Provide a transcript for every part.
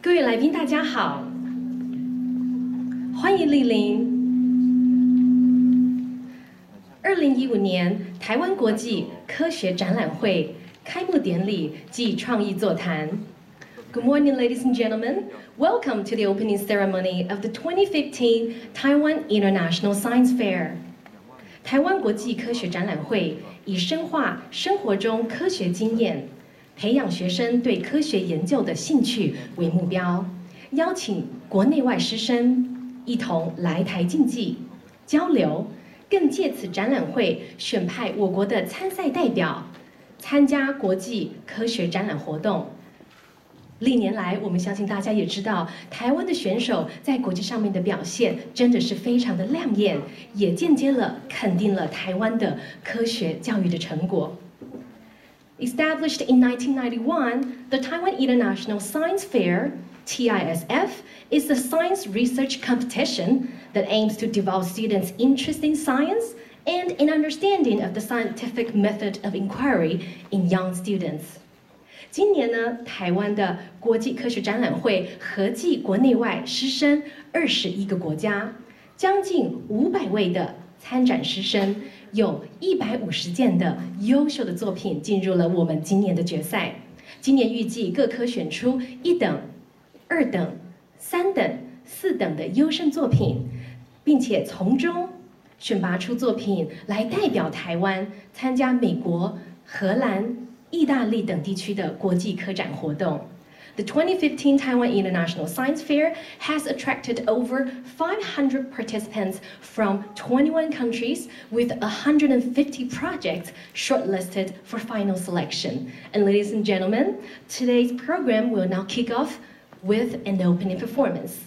各位来宾，大家好，欢迎莅临2015年台湾国际科学展览会开幕典礼暨创意座谈。Good morning, ladies and gentlemen. Welcome to the opening ceremony of the 2015 Taiwan International Science Fair. 台湾国际科学展览会以深化生活中科学经验，培养学生对科学研究的兴趣为目标，邀请国内外师生一同来台竞技交流，更借此展览会选派我国的参赛代表参加国际科学展览活动。历年来，我们相信大家也知道，台湾的选手在国际上面的表现真的是非常的亮眼，也间接了肯定了台湾的科学教育的成果。Established in 1991, the Taiwan International Science Fair, TISF, is a science research competition that aims to develop students' interest in science and an understanding of the scientific method of inquiry in young students. 今年呢，台湾的国际科学展览会合计国内外师生21个国家，将近500位的参展师生，有150件的优秀的作品进入了我们今年的决赛。今年预计各科选出1等、2等、3等、4等的优胜作品，并且从中选拔出作品来代表台湾参加美国、荷兰、意大利等地区的国际科展活动。The 2015 Taiwan International Science Fair has attracted over 500 participants from 21 countries with 150 projects shortlisted for final selection. And ladies and gentlemen, today's program will now kick off with an opening performance.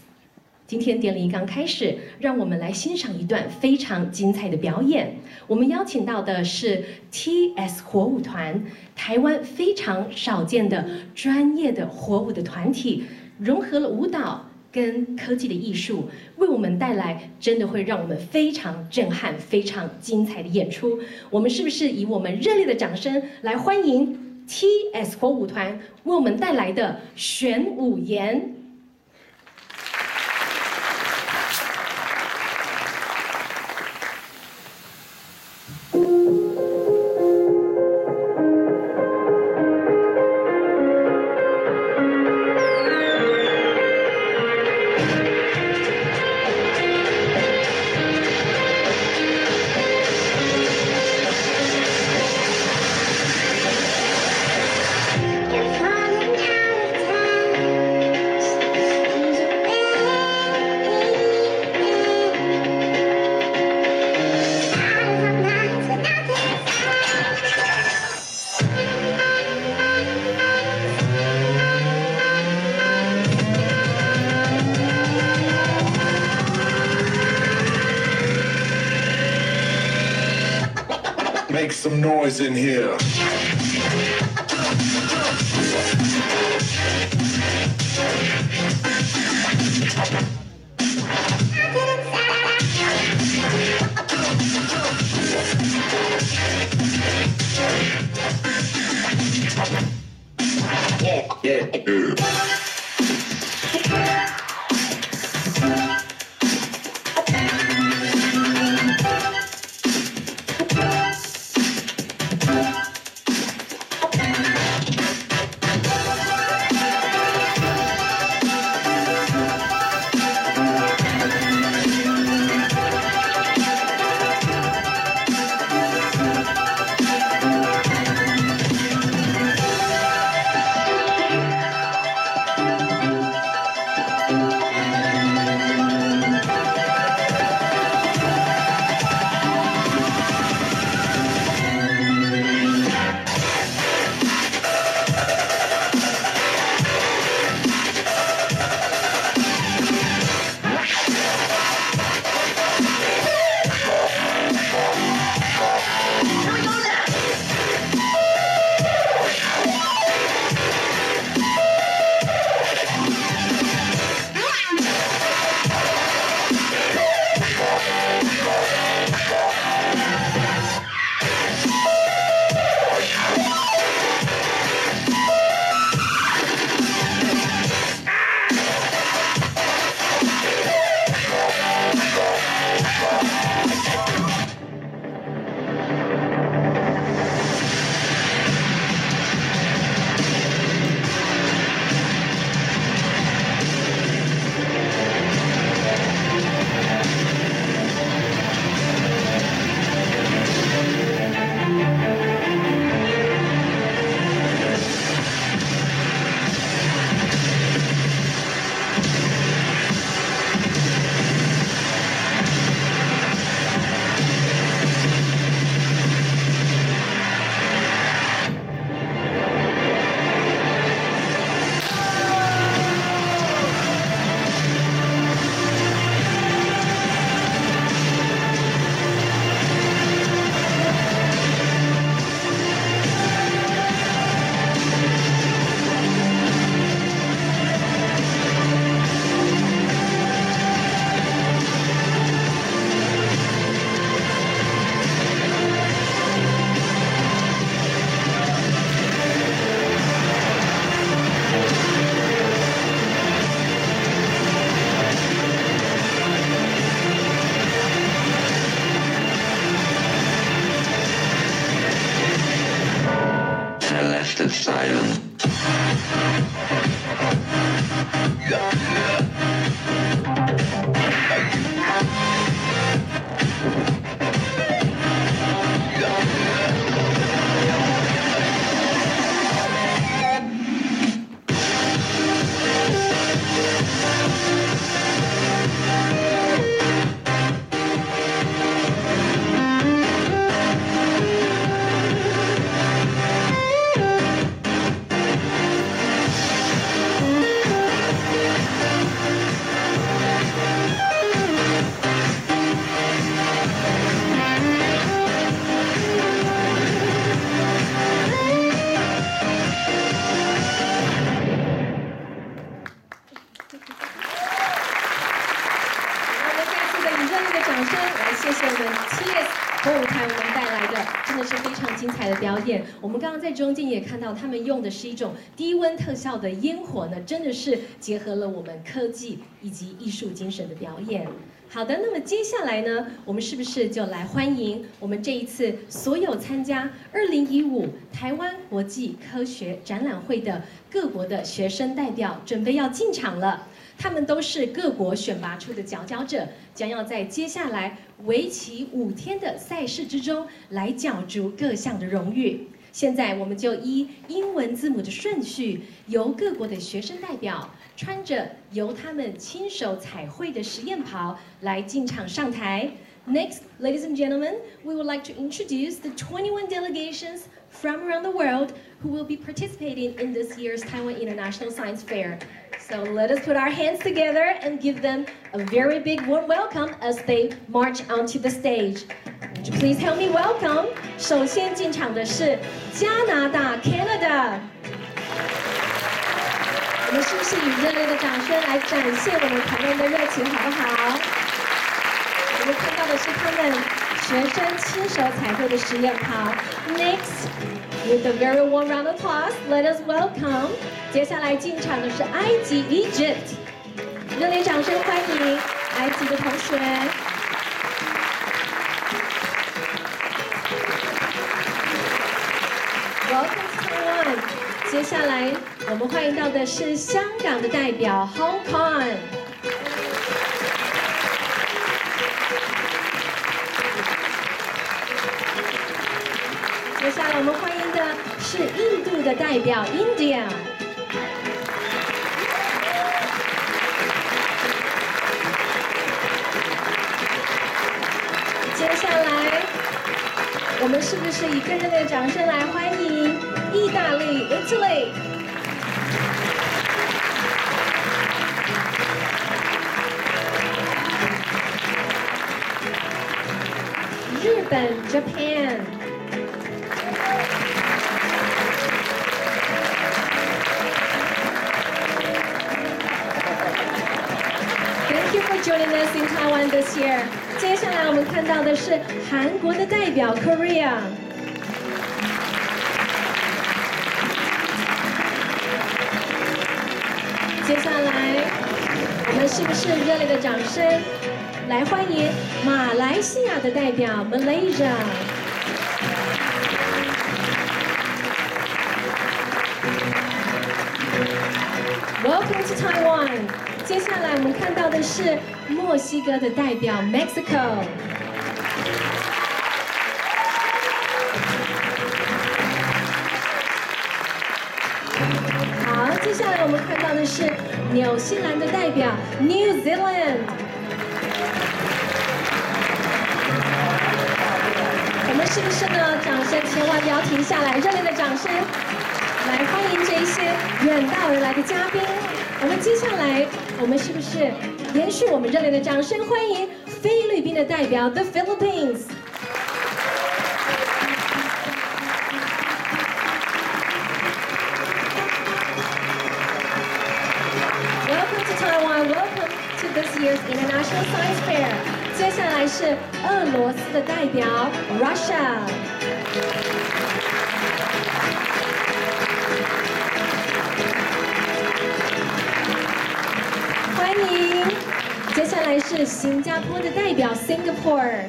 今天典礼刚开始，让我们来欣赏一段非常精彩的表演。我们邀请到的是 TS 火舞团，台湾非常少见的专业的火舞的团体，融合了舞蹈跟科技的艺术，为我们带来真的会让我们非常震撼、非常精彩的演出。我们是不是以我们热烈的掌声来欢迎 TS 火舞团为我们带来的玄武岩？Make some noise in here. Yeah. 声来谢谢我们 TS 活舞台我们带来的真的是非常精彩的表演。我们刚刚在中间也看到，他们用的是一种低温特效的烟火呢，真的是结合了我们科技以及艺术精神的表演。好的，那么接下来呢，我们是不是就来欢迎我们这一次所有参加2015台湾国际科学展览会的各国的学生代表，准备要进场了。他们都是各国选拔出的佼佼者，将要在接下来为期5天的赛事之中来角逐各项的荣誉。现在我们就依英文字母的顺序，由各国的学生代表穿着由他们亲手彩绘的实验袍来进场上台。Next, ladies and gentlemen, we would like to introduce the 21 delegations from around the world who will be participating in this year's Taiwan International Science Fair. So let us put our hands together and give them a very big warm welcome as they march onto the stage. Would you please help me welcome? 首先进场的是加拿大 Canada。我们是不是以热烈的掌声来展现我们团员的热情，好不好？我们看到的是他们学生亲手彩绘的实验袍。Next, with a very warm round of applause, let us welcome. 接下来进场的是埃及 Egypt， 热烈掌声欢迎埃及的同学。Welcome to Taiwan。接下来我们欢迎到的是香港的代表 Hong Kong。接下来我们欢迎的是印度的代表 India。接下来，我们是不是以更热烈的掌声来欢迎意大利 Italy？ 日本 Japan。Thank you for joining us in Taiwan this year. 接下来我们看到的是韩国的代表 Korea。接下来，我们是不是热烈的掌声来欢迎马来西亚的代表 Malaysia？ Welcome to Taiwan。接下来我们看到的是墨西哥的代表 Mexico。好，接下来我们看到的是纽西兰的代表 New Zealand。我们是不是呢？掌声千万不要停下来，热烈的掌声来欢迎这一些远道而来的嘉宾。我们接下来，我们是不是延续我们热烈的掌声，欢迎菲律宾的代表 The Philippines。Welcome to Taiwan. Welcome to this year's International Science Fair. 接下来是俄罗斯的代表 Russia。欢迎，接下来是新加坡的代表 Singapore。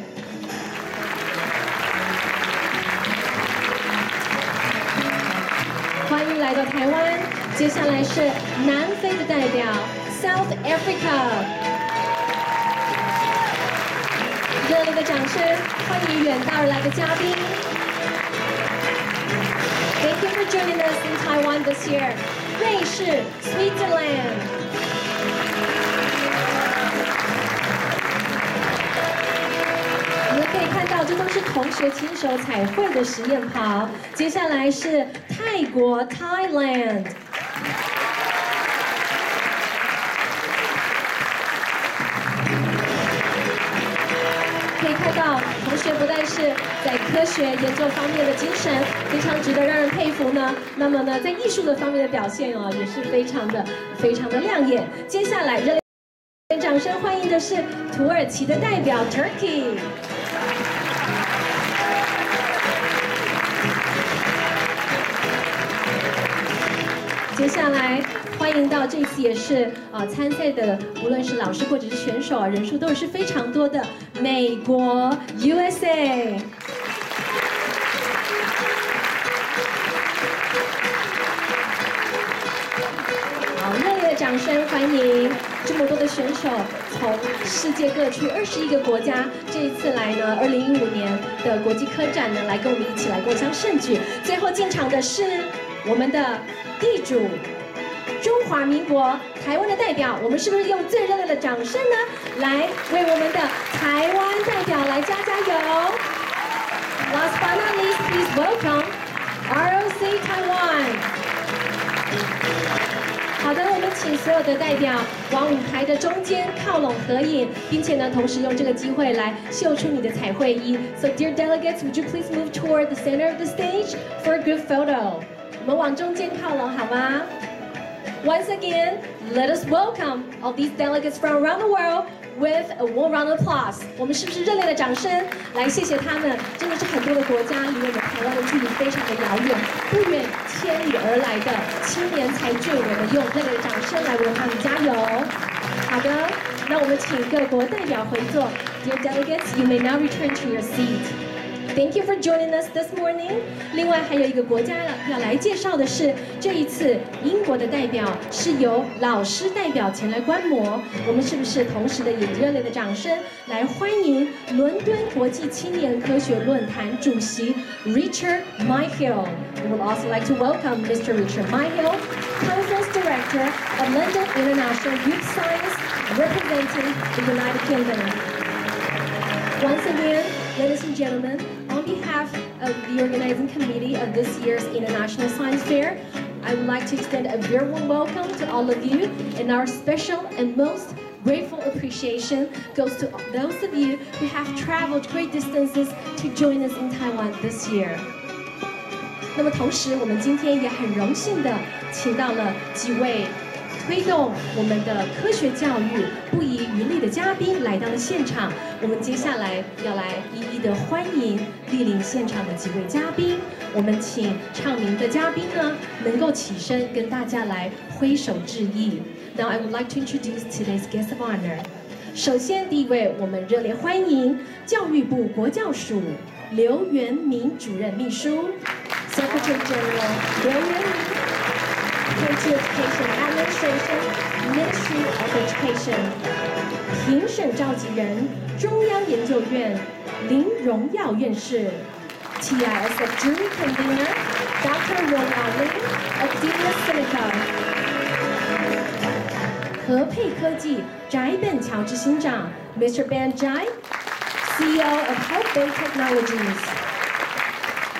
欢迎来到台湾，接下来是南非的代表 South Africa。热烈的掌声欢迎远道而来的嘉宾。Thank you for joining us in Taiwan this year. 瑞士 Switzerland。我们可以看到，这都是同学亲手彩绘的实验袍。接下来是泰国 Thailand。可以看到，同学不但是在科学研究方面的精神非常值得让人佩服呢，那么呢，在艺术的方面的表现哦，也是非常的亮眼。接下来，热烈掌声欢迎的是土耳其的代表 Turkey。接下来欢迎到这次也是参赛的，无论是老师或者是选手人数都是非常多的美国 USA。好，热烈的掌声欢迎这么多的选手，从世界各区21个国家，这一次来呢，2015年的国际科展呢，来跟我们一起来共襄盛举。最后进场的是我们的地主。中华民国台湾的代表，我们是不是用最热烈的掌声呢，来为我们的台湾代表来加油 ？Last but not least, please welcome ROC Taiwan。好的，我们请所有的代表往舞台的中间靠拢合影，并且呢，同时用这个机会来秀出你的彩绘衣。So, dear delegates, would you please move toward the center of the stage for a good photo？ 我们往中间靠拢好吗？Once again, let us welcome all these delegates from around the world with a warm round of applause. 我们是不是热烈的掌声来谢谢他们？真的是很多的国家离我们台湾的距离非常的遥远，不远千里而来的青年才俊，我们用热烈的掌声来为他们加油。好的，那我们请各国代表回座。Dear delegates, you may now return to your seat.Thank you for joining us this morning. 另外还有一个国家要来介绍的是，这一次英国的代表是由老师代表前来观摩。我们是不是同时的以热烈的掌声来欢迎伦敦国际青年科学论坛主席 Richard Myhill? We would also like to welcome Mr. Richard Myhill, Conference Director of London International Youth Science, representing the United Kingdom. Once again.Ladies and gentlemen, on behalf of the organizing committee of this year's International Science Fair, I would like to extend a very warm welcome to all of you, and our special and most grateful appreciation goes to those of you who have traveled great distances to join us in Taiwan this year. 那么同时，我们今天也很荣幸的请到了几位推动我们的科学教育不遗余力的嘉宾来到了现场，我们接下来要来一一的欢迎莅临现场的几位嘉宾。我们请唱名的嘉宾呢，能够起身跟大家来挥手致意。Now I would like to introduce today's guest of honor. 首先第一位，我们热烈欢迎教育部国教署刘元明主任秘书 ，Secretary General 刘元明。Country Education Administration, Ministry of Education. 评审召集人，中央研究院林荣耀院士 ，TISF Jury Convener, Dr. Ronald Lin of Dinas Sinica. 和沛科技翟本乔执行长 Mr. Ben Jai, CEO of Health Bay Technologies.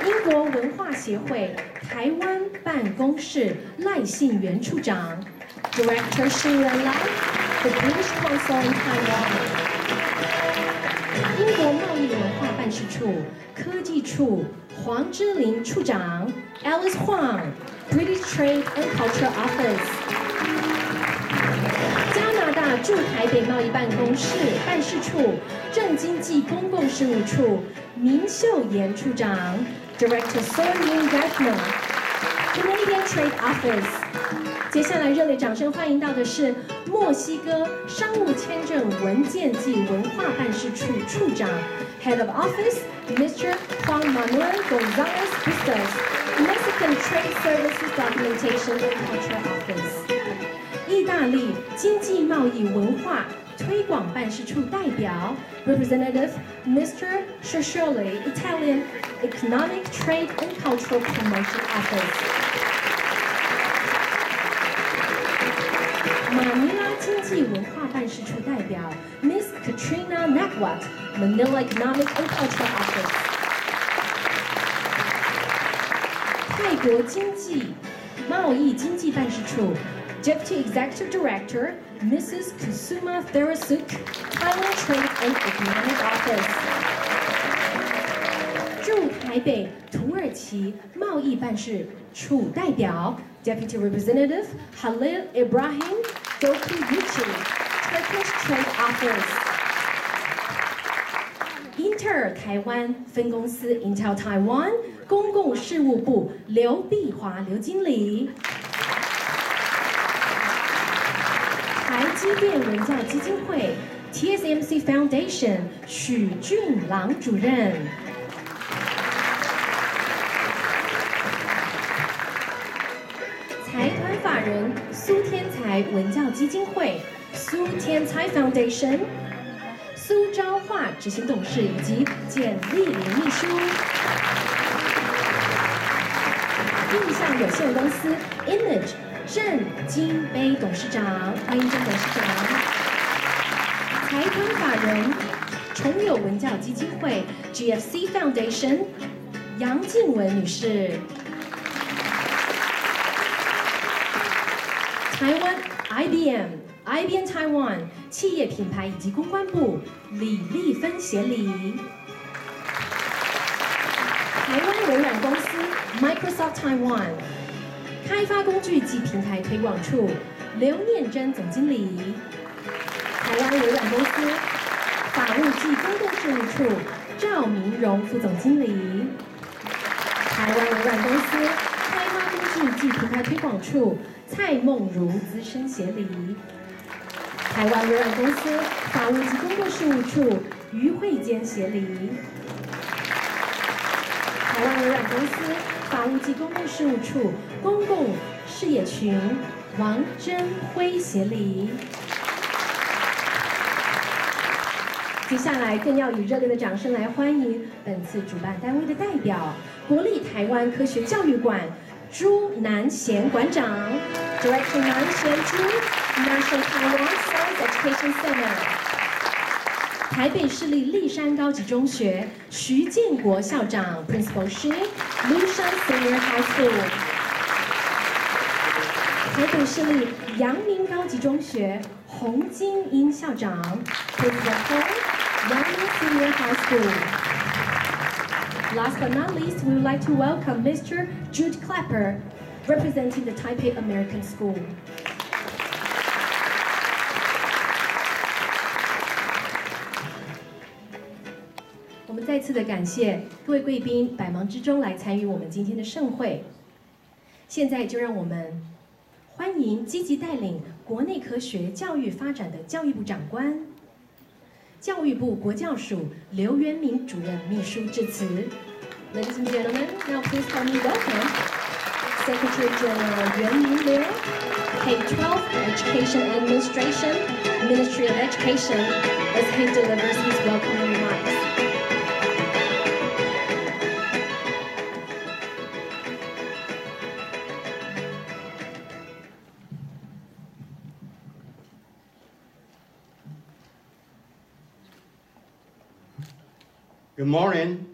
英国文化协会台湾办公室赖信元处长 ，Director Xing Renlai, the British Consul in Taiwan. 英国贸易文化办事处科技处黄之琳处长 ，Alice Huang, British Trade and Culture Office. 加拿大驻台北贸易办公室办事处政经暨公共事务处明秀妍处长。Director Sorin Gardner, Canadian Trade Office. 接下来热烈掌声欢迎到的是墨西哥商务签证文件暨文化办事处处长 Head of Office Mr. Juan Manuel Gonzalez Bustos, Mexican Trade Services Documentation and Culture Office. 意大利经济贸易文化推广办事处代表 Representative Mr. Shasholi, Italian Economic Trade and Cultural Promotion Office. 马尼拉经济文化办事处代表 Miss Katrina Nakwat, Manila Economic and Cultural Office. 泰国经济贸易经济办事处 Deputy Executive Director Mrs. Kusuma Therasuk, Thailand Trade and Economic Office. 驻台北土耳其贸易办事处代表 Deputy Representative Halil Ibrahim Dokuyici, Turkish Office。Intel 台湾分公司 Intel Taiwan 公共事务部刘碧华刘经理。台积电文教基金会 TSMC Foundation 许俊郎主任。财团法人苏天才文教基金会苏天才 Foundation。苏昭化执行董事以及简丽玲秘书，印象有限公司 Image 郑金杯董事长，欢迎郑董事长。财团法人重友文教基金会 GFC Foundation 杨静文女士，台湾 IBM Taiwan 企业品牌以及公关部李丽芬协理，台湾微软公司 Microsoft Taiwan 开发工具及平台推广处刘念真总经理，台湾微软公司法务暨公共事务处赵明荣副总经理，台湾微软公司开发工具及平台推广处蔡梦如资深协理。台湾微软公司法务及公共事务处于慧坚协理，台湾微软公司法务及公共事务处公共事业群王真辉协理。接下来更要以热烈的掌声来欢迎本次主办单位的代表国立台湾科学教育馆朱南贤馆长 ，Director 南贤朱 ，National Taiwan Science Education Center， 台北市立立山高级中学徐建国校长 ，Principal Shi，Lushan Senior High School， 台北市立阳明高级中学洪金英校长 ，Principal Hong， 阳明 Senior High School。Last but not least, we would like to welcome Mr. Jude Clapper, representing the Taipei American School. 我们再次的感谢各位贵宾百忙之中来参与我们今天的盛会。现在就让我们欢迎积极带领国内科学教育发展的教育部长官。教育部国教署刘元明主任秘书致辞。Ladies and gentlemen, now please help me welcome Secretary General Yuan Ming, K-12 Education Administration, Ministry of Education, as he delivers his welcoming remarks. Good morning,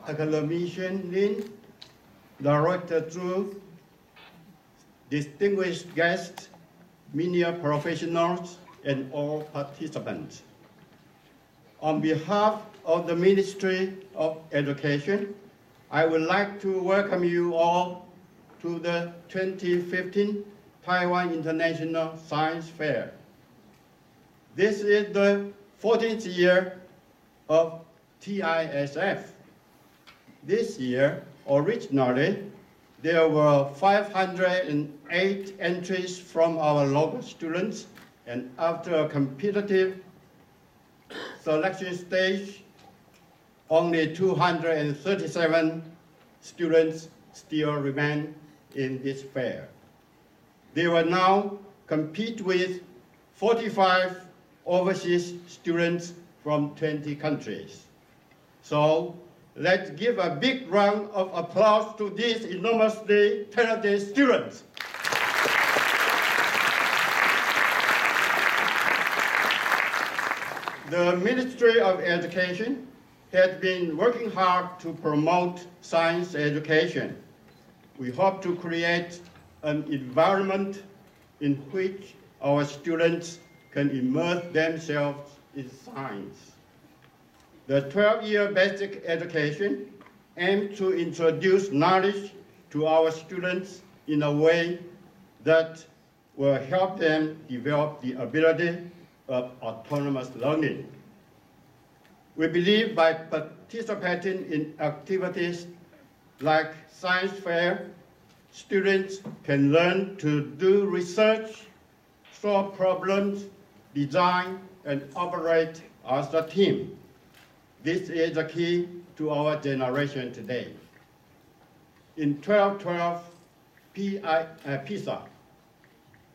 Academician Lin, Director Zhu, distinguished guests, media professionals, and all participants. On behalf of the Ministry of Education, I would like to welcome you all to the 2015 Taiwan International Science Fair. This is the 14th year of TISF. This year, originally, there were 508 entries from our local students, and after a competitive selection stage, only 237 students still remain in this fair. They will now compete with 45 overseas students from 20 countries. So let's give a big round of applause to these enormously talented students. The Ministry of Education has been working hard to promote science education. We hope to create an environment in which our students can immerse themselves in science. The 12-year basic education aims to introduce knowledge to our students in a way that will help them develop the ability of autonomous learning. We believe by participating in activities like science fair, students can learn to do research, solve problems, design, and operate as a team. This is the key to our generation today. In 2012 PISA,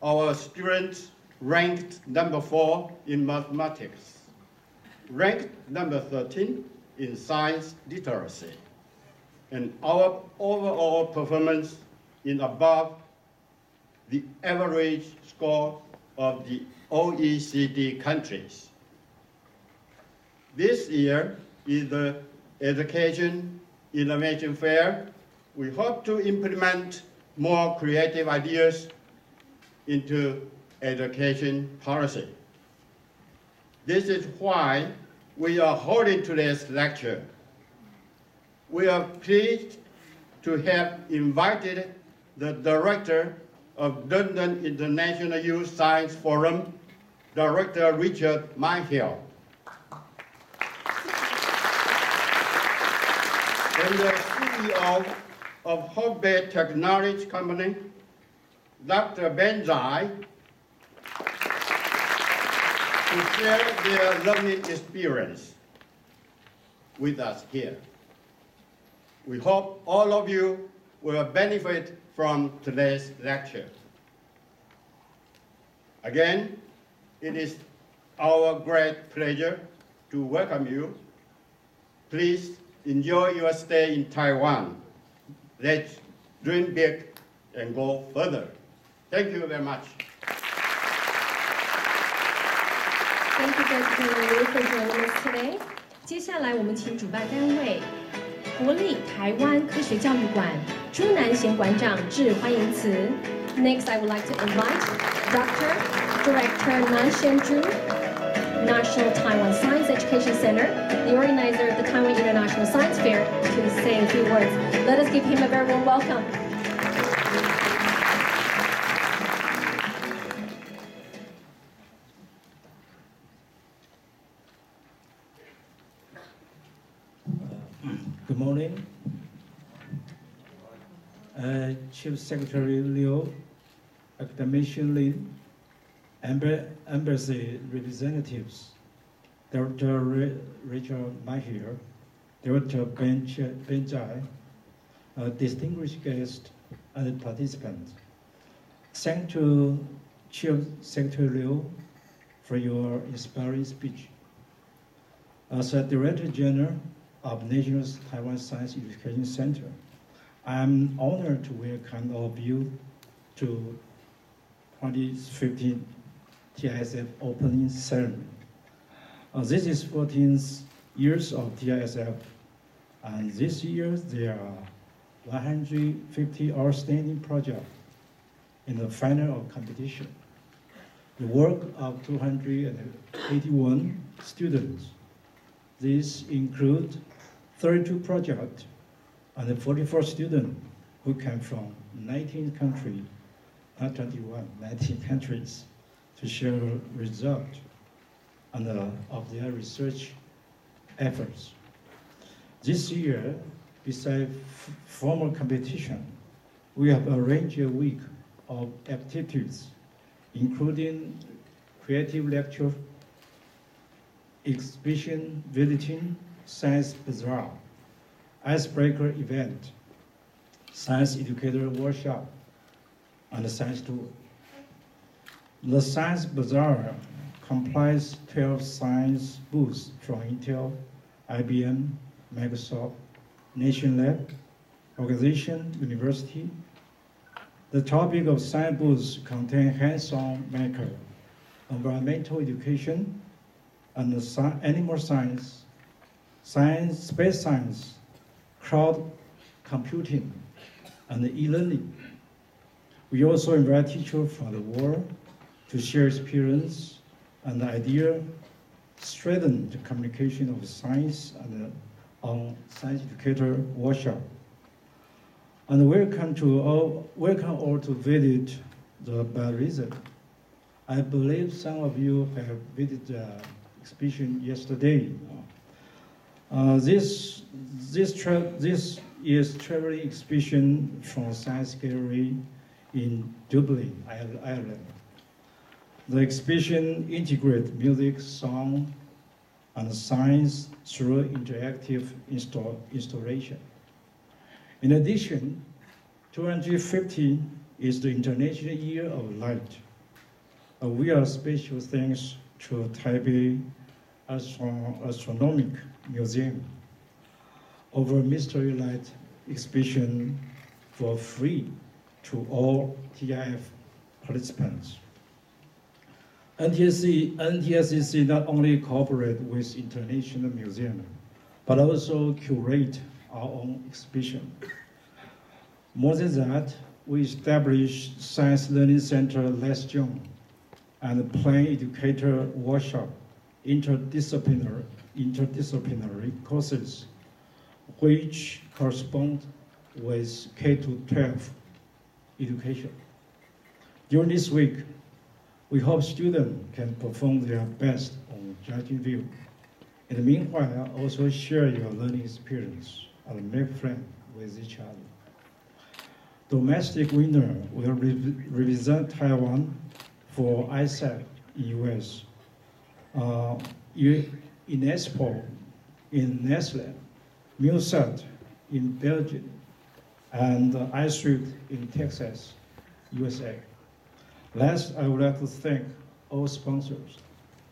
our students ranked number 4 in mathematics, ranked number 13 in science literacy, and our overall performance is above the average score of the OECD countries. This year is the Education Innovation Fair. We hope to implement more creative ideas into education policy. This is why we are holding today's lecture. We are pleased to have invited the director of London International Youth Science Forum, Dr. Richard Myhill, and the CEO of Hope Bay Technology Company, Dr. Ben Zai, to share their learning experience with us here. We hope all of you will benefit from today's lecture. Again, it is our great pleasure to welcome you. Please enjoy your stay in Taiwan. Let's dream big and go further. Thank you very much. Thank you, Dr. for joining us today. 接下来我们请主办单位国立台湾科学教育馆朱南贤馆长致欢迎词。Next, I would like to invite Dr. Director Nan Xianzhu, National Taiwan Science Education Center, the organizer of the Taiwan International Science Fair, to say a few words. Let us give him a very warm welcome. Good morning. Chief Secretary Liu, Academician Lin, Embassy representatives, Dr. Richard Myhill, Dr. Ben Zai, distinguished guests and participants. Thank you, Chief Secretary Liu, for your inspiring speech. As a Director General of National Taiwan Science Education Center, I am honored to welcome all of you to 2015 TISF opening ceremony. This is 14th years of TISF, and this year there are 150 outstanding projects in the final of competition. The work of 281 students. These include 32 projects and 44 students who come from 19 countries, not 21, 19 countries, to share results of their research efforts. This year, besides formal competition, we have arranged a week of activities, including creative lecture, exhibition visiting, science bazaar, icebreaker event, science educator workshop, and science tour. The science bazaar comprises 12 science booths from Intel, IBM, Microsoft, Nation Lab, organization, university. The topic of science booths contain hands-on maker, environmental education, and animal science, space science, cloud computing, and e-learning. We also invite teachers from the world to share experience and idea, strengthen the communication of science and on science educator workshop. And welcome all to visit the Barizal. I believe some of you have visited the exhibition yesterday. This year's traveling exhibition from Science Gallery in Dublin, Ireland. The exhibition integrates music, song, and science through interactive installation. In addition, 2015 is the International Year of Light. We are special thanks to Taipei Astronomic Museum over Mystery Light exhibition for free to all TIF participants. NTSCC not only cooperate with international museums, but also curate our own exhibition. More than that, we established Science Learning Center last June and plan educator workshop, interdisciplinary courses, which correspond with K-12 education. During this week, we hope students can perform their best on judging view. In the meanwhile, also share your learning experience and make friends with each other. Domestic winner will represent Taiwan for ISAC in US, UNESCO in Netherlands, MUSAT in Belgium, and ISRIT in Texas, USA. Last, I would like to thank all sponsors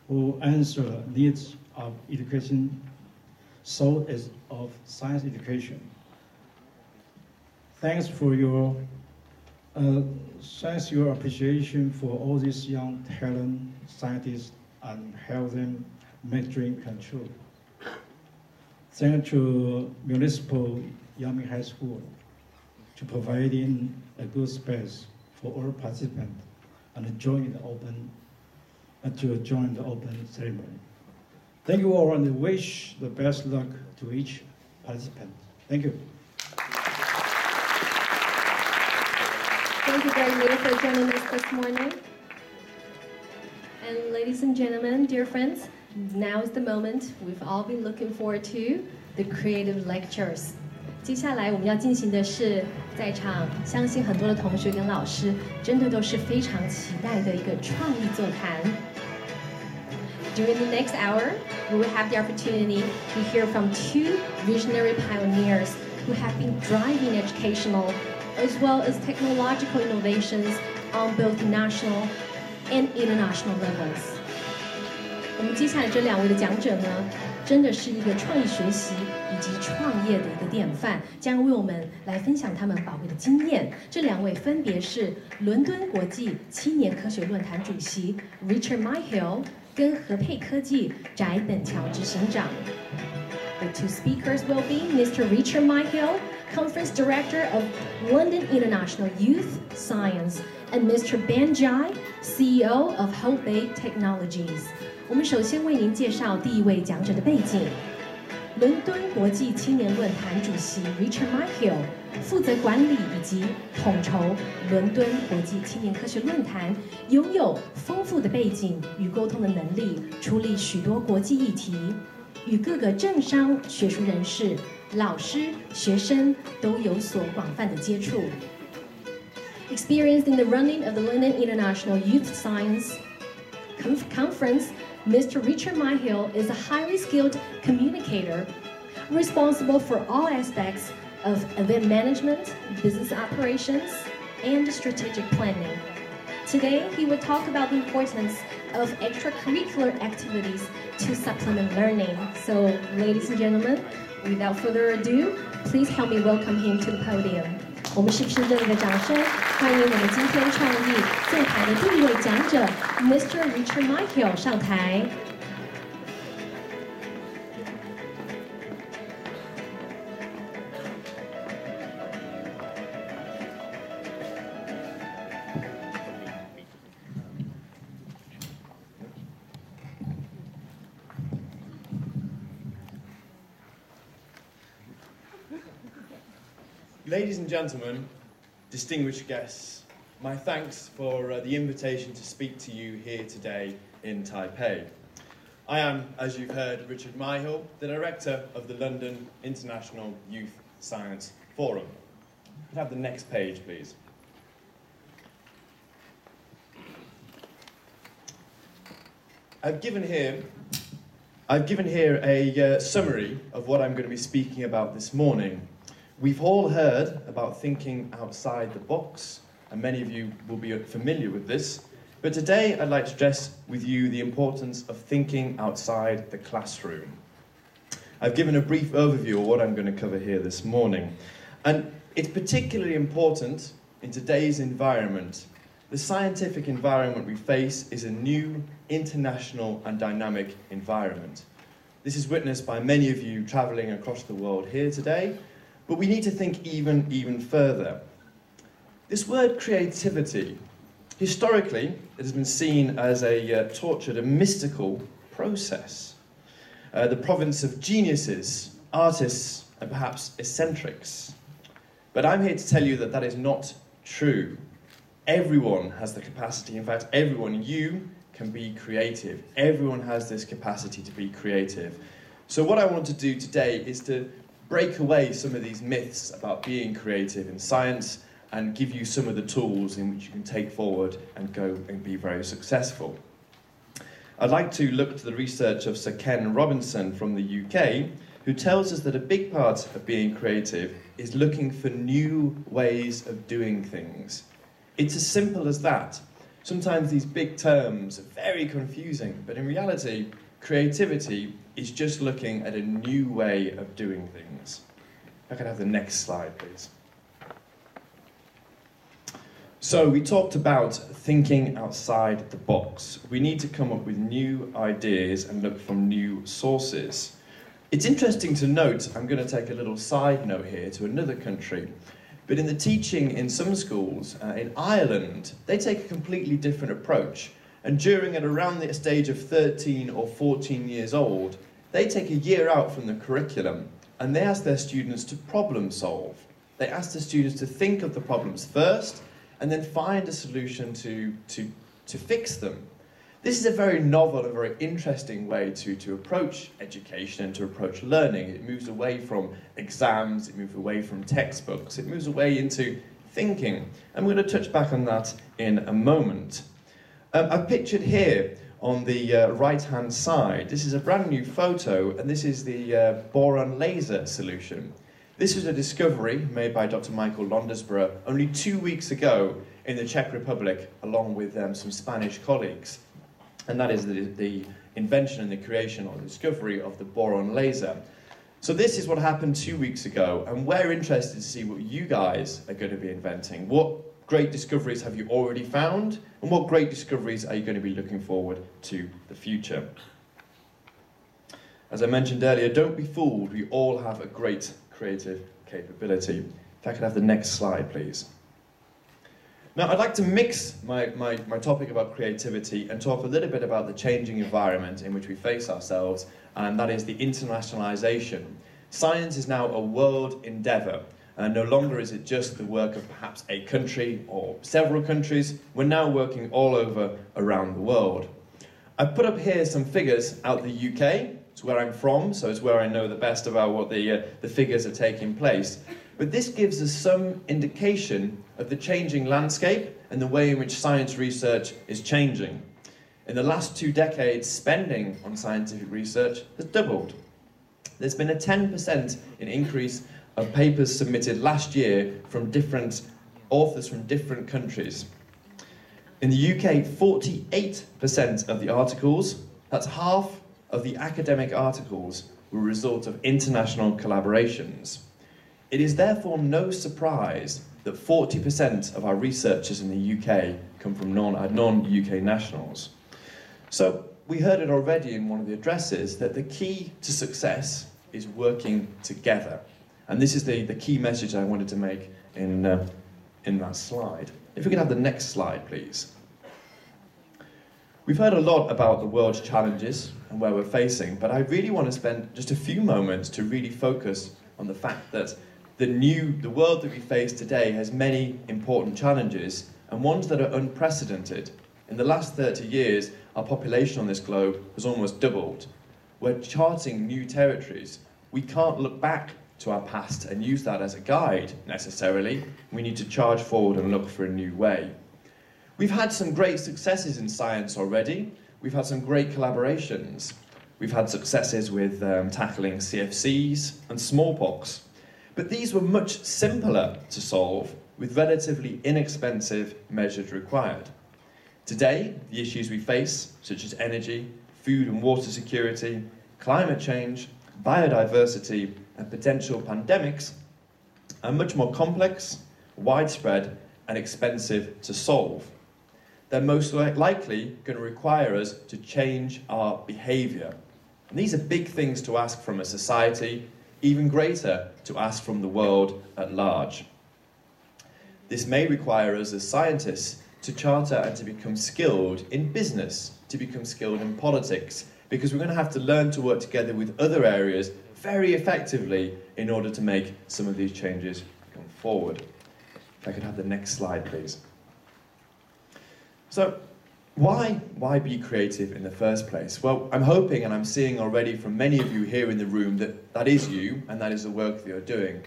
who answer the needs of education, so as of science education. Thanks for your appreciation for all these young talent scientists and help them make dream come true. Thanks to Municipal Yami High School to providing a good space for all participants and to join the open ceremony. Thank you all and wish the best luck to each participant. Thank you. Thank you very much for joining us this morning. And ladies and gentlemen, dear friends, now is the moment we've all been looking forward to, the creative lectures. 接下来我们要进行的是，在场相信很多的同学跟老师真的都是非常期待的一个创意座谈。During the next hour, we will have the opportunity to hear from two visionary pioneers who have been driving educational as well as technological innovations on both national and international levels. 我们接下来这两位的讲者呢，真的是一个创意学习以及创业的一个典范，将为我们来分享他们宝贵的经验。这两位分别是伦敦国际青年科学论坛主席 Richard Myhill 跟和沛科技翟本乔执行长。The two speakers will be Mr. Richard Myhill, Conference Director of London International Youth Science, and Mr. Ben Jai, CEO of Hope Bay Technologies. 我们首先为您介绍第一位讲者的背景。伦敦国际青年论坛主席 Richard Myhill 负责管理以及统筹伦敦国际青年科学论坛，拥有丰富的背景与沟通的能力，处理许多国际议题，与各个政商学术人士、老师、学生都有所广泛的接触。Experienced in the running of the London International Youth Science Conference, Mr. Richard Myhill is a highly skilled communicator responsible for all aspects of event management, business operations, and strategic planning. Today, he will talk about the importance of extracurricular activities to supplement learning. So, ladies and gentlemen, without further ado, please help me welcome him to the podium. 我们是不是热烈的掌声，欢迎我们今天创意座谈的第一位讲者 Mr. Richard Myhill 上台。Ladies and gentlemen, distinguished guests, my thanks for the invitation to speak to you here today in Taipei. I am, as you've heard, Richard Myhill, the Director of the London International Youth Science Forum. Could I have the next page, please? I've given here a summary of what I'm going to be speaking about this morning. We've all heard about thinking outside the box, and many of you will be familiar with this. But today I'd like to stress with you the importance of thinking outside the classroom. I've given a brief overview of what I'm going to cover here this morning. And it's particularly important in today's environment. The scientific environment we face is a new, international and dynamic environment. This is witnessed by many of you travelling across the world here today, but we need to think even further. This word creativity, historically, it has been seen as a tortured and mystical process. The province of geniuses, artists and perhaps eccentrics. But I'm here to tell you that that is not true. Everyone has the capacity, in fact everyone, you can be creative. Everyone has this capacity to be creative. So what I want to do today is to break away some of these myths about being creative in science and give you some of the tools in which you can take forward and go and be very successful. I'd like to look to the research of Sir Ken Robinson from the UK, who tells us that a big part of being creative is looking for new ways of doing things. It's as simple as that. Sometimes these big terms are very confusing, but in reality, creativity is just looking at a new way of doing things. If I could have the next slide, please. So we talked about thinking outside the box. We need to come up with new ideas and look from new sources. It's interesting to note, I'm going to take a little side note here to another country, but in the teaching in some schools, in Ireland, they take a completely different approach. And during and around the stage of 13 or 14 years old, they take a year out from the curriculum and they ask their students to problem solve. They ask the students to think of the problems first and then find a solution to fix them. This is a very novel and very interesting way to approach education and to approach learning. It moves away from exams, it moves away from textbooks, it moves away into thinking. And we're going to touch back on that in a moment. I've pictured here on the right-hand side, this is a brand new photo, and this is the boron laser solution. This was a discovery made by Dr. Michael Londesborough only 2 weeks ago in the Czech Republic, along with some Spanish colleagues. And that is the invention and the creation or the discovery of the boron laser. So this is what happened 2 weeks ago, and we're interested to see what you guys are going to be inventing. What great discoveries have you already found, and what great discoveries are you going to be looking forward to the future? As I mentioned earlier, don't be fooled, we all have a great creative capability. If I could have the next slide, please. Now, I'd like to mix my topic about creativity and talk a little bit about the changing environment in which we face ourselves, and that is the internationalization. Science is now a world endeavor, and no longer is it just the work of perhaps a country or several countries. We're now working all over around the world. I've put up here some figures out the UK. It's where I'm from, so it's where I know the best about what the figures are taking place. But this gives us some indication of the changing landscape and the way in which science research is changing. In the last 2 decades, spending on scientific research has doubled. There's been a 10% increase of papers submitted last year from different authors from different countries. In the UK, 48% of the articles, that's half of the academic articles, were a result of international collaborations. It is therefore no surprise that 40% of our researchers in the UK come from non-UK nationals. So we heard it already in one of the addresses that the key to success is working together. And this is the key message I wanted to make in that slide. If we could have the next slide, please. We've heard a lot about the world's challenges and where we're facing, but I really want to spend just a few moments to really focus on the fact that the world that we face today has many important challenges, and ones that are unprecedented. In the last 30 years, our population on this globe has almost doubled. We're charting new territories. We can't look back to our past and use that as a guide, necessarily. We need to charge forward and look for a new way. We've had some great successes in science already. We've had some great collaborations. We've had successes with tackling CFCs and smallpox. But these were much simpler to solve with relatively inexpensive measures required. Today, the issues we face, such as energy, food and water security, climate change, biodiversity, and potential pandemics, are much more complex, widespread, and expensive to solve. They're most likely going to require us to change our behaviour. And these are big things to ask from a society, even greater to ask from the world at large. This may require us as scientists to charter and to become skilled in business, to become skilled in politics, because we're going to have to learn to work together with other areas very effectively in order to make some of these changes come forward. If I could have the next slide, please. So, why be creative in the first place? Well, I'm hoping and I'm seeing already from many of you here in the room that is you, and that is the work that you're doing.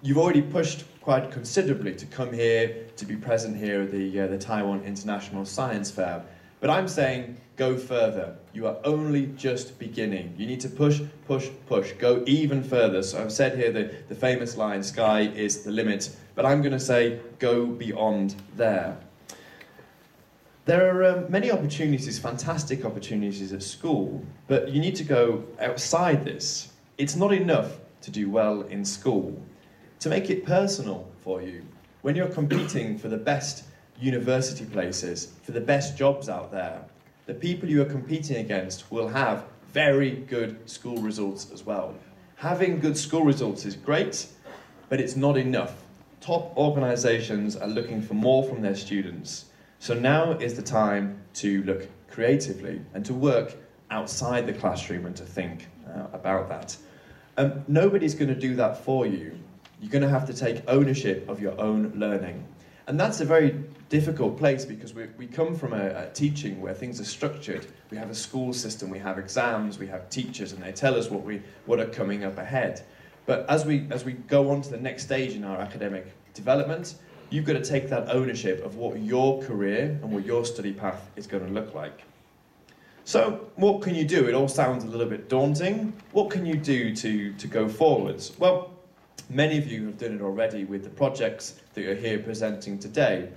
You've already pushed quite considerably to come here, to be present here at the Taiwan International Science Fair. But I'm saying, go further. You are only just beginning. You need to push, push, push. Go even further. So I've said here the famous line, sky is the limit. But I'm going to say, go beyond there. There are many opportunities, fantastic opportunities at school, but you need to go outside this. It's not enough to do well in school. To make it personal for you, when you're competing for the best university places, for the best jobs out there, the people you are competing against will have very good school results as well. Having good school results is great, but it's not enough. Top organisations are looking for more from their students. So now is the time to look creatively and to work outside the classroom and to think about that. Nobody's going to do that for you. You're going to have to take ownership of your own learning. And that's a very difficult place because we come from a teaching where things are structured. We have a school system, we have exams, we have teachers, and they tell us what are coming up ahead. But as we go on to the next stage in our academic development, you've got to take that ownership of what your career and what your study path is going to look like. So, what can you do? It all sounds a little bit daunting. What can you do to go forwards? Well, many of you have done it already with the projects that you're here presenting today,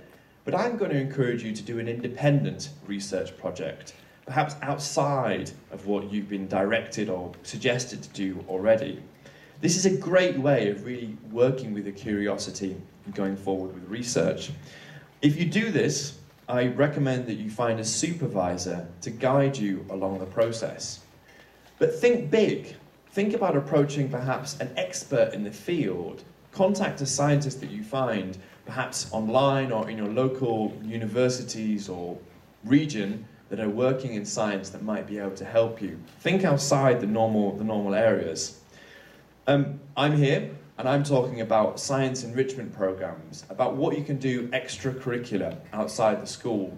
but I'm going to encourage you to do an independent research project, perhaps outside of what you've been directed or suggested to do already. This is a great way of really working with a curiosity and going forward with research. If you do this, I recommend that you find a supervisor to guide you along the process. But think big. Think about approaching perhaps an expert in the field. Contact a scientist that you find, perhaps online or in your local universities or region that are working in science that might be able to help you. Think outside the normal areas. I'm here and I'm talking about science enrichment programs, about what you can do extracurricular outside the school.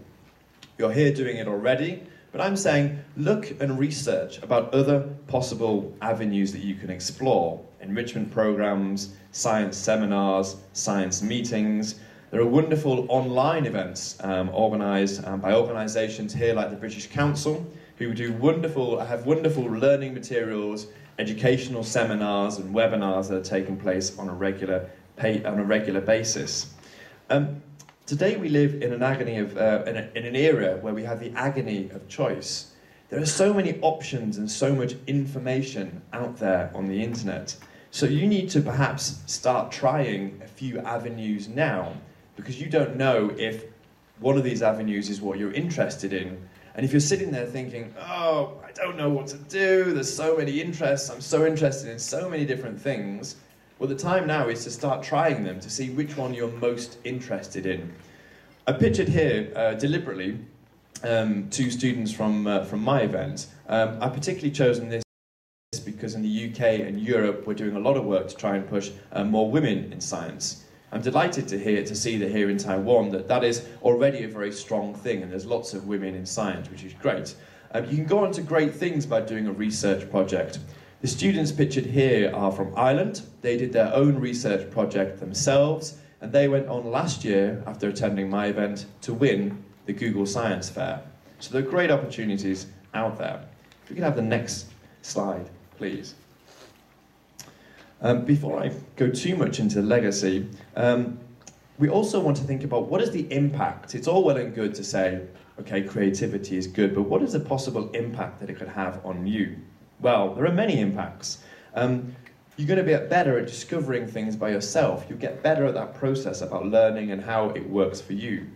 You're here doing it already, but I'm saying look and research about other possible avenues that you can explore. Enrichment programs, science seminars, science meetings. There are wonderful online events organised by organisations here like the British Council, who have wonderful learning materials, educational seminars and webinars that are taking place on a regular basis. Today we live in an agony of in an era where we have the agony of choice. There are so many options and so much information out there on the internet. So you need to perhaps start trying a few avenues now, because you don't know if one of these avenues is what you're interested in. And if you're sitting there thinking, oh, I don't know what to do, there's so many interests, I'm so interested in so many different things, well, the time now is to start trying them to see which one you're most interested in. I pictured here, deliberately, two students from my event. I've particularly chosen this because in the UK and Europe, we're doing a lot of work to try and push more women in science. I'm delighted to see that here in Taiwan that is already a very strong thing, and there's lots of women in science, which is great. You can go on to great things by doing a research project. The students pictured here are from Ireland. They did their own research project themselves, and they went on last year, after attending my event, to win the Google Science Fair. So there are great opportunities out there. If we can have the next slide, please. Before I go too much into legacy, we also want to think about what is the impact. It's all well and good to say, okay, creativity is good, but what is the possible impact that it could have on you? Well, there are many impacts. You're going to get better at discovering things by yourself. You'll get better at that process about learning and how it works for you.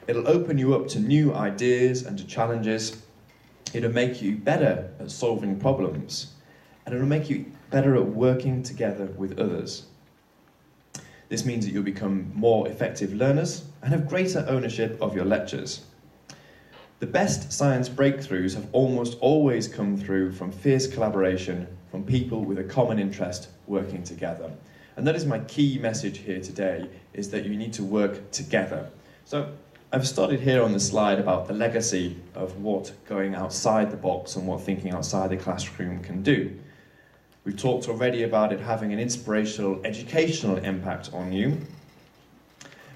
It'll open you up to new ideas and to challenges. It'll make you better at solving problems. And it'll make you better at working together with others. This means that you'll become more effective learners and have greater ownership of your lectures. The best science breakthroughs have almost always come through from fierce collaboration, from people with a common interest working together. And that is my key message here today, is that you need to work together. So I've started here on the slide about the legacy of what going outside the box and what thinking outside the classroom can do. We've talked already about it having an inspirational, educational impact on you,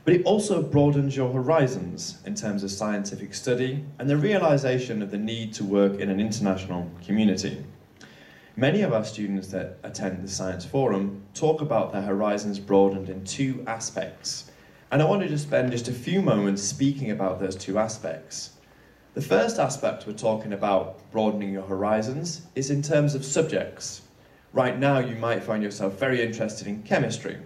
but it also broadens your horizons in terms of scientific study and the realization of the need to work in an international community. Many of our students that attend the Science Forum talk about their horizons broadened in two aspects, and I wanted to spend just a few moments speaking about those two aspects. The first aspect we're talking about broadening your horizons is in terms of subjects. Right now, you might find yourself very interested in chemistry.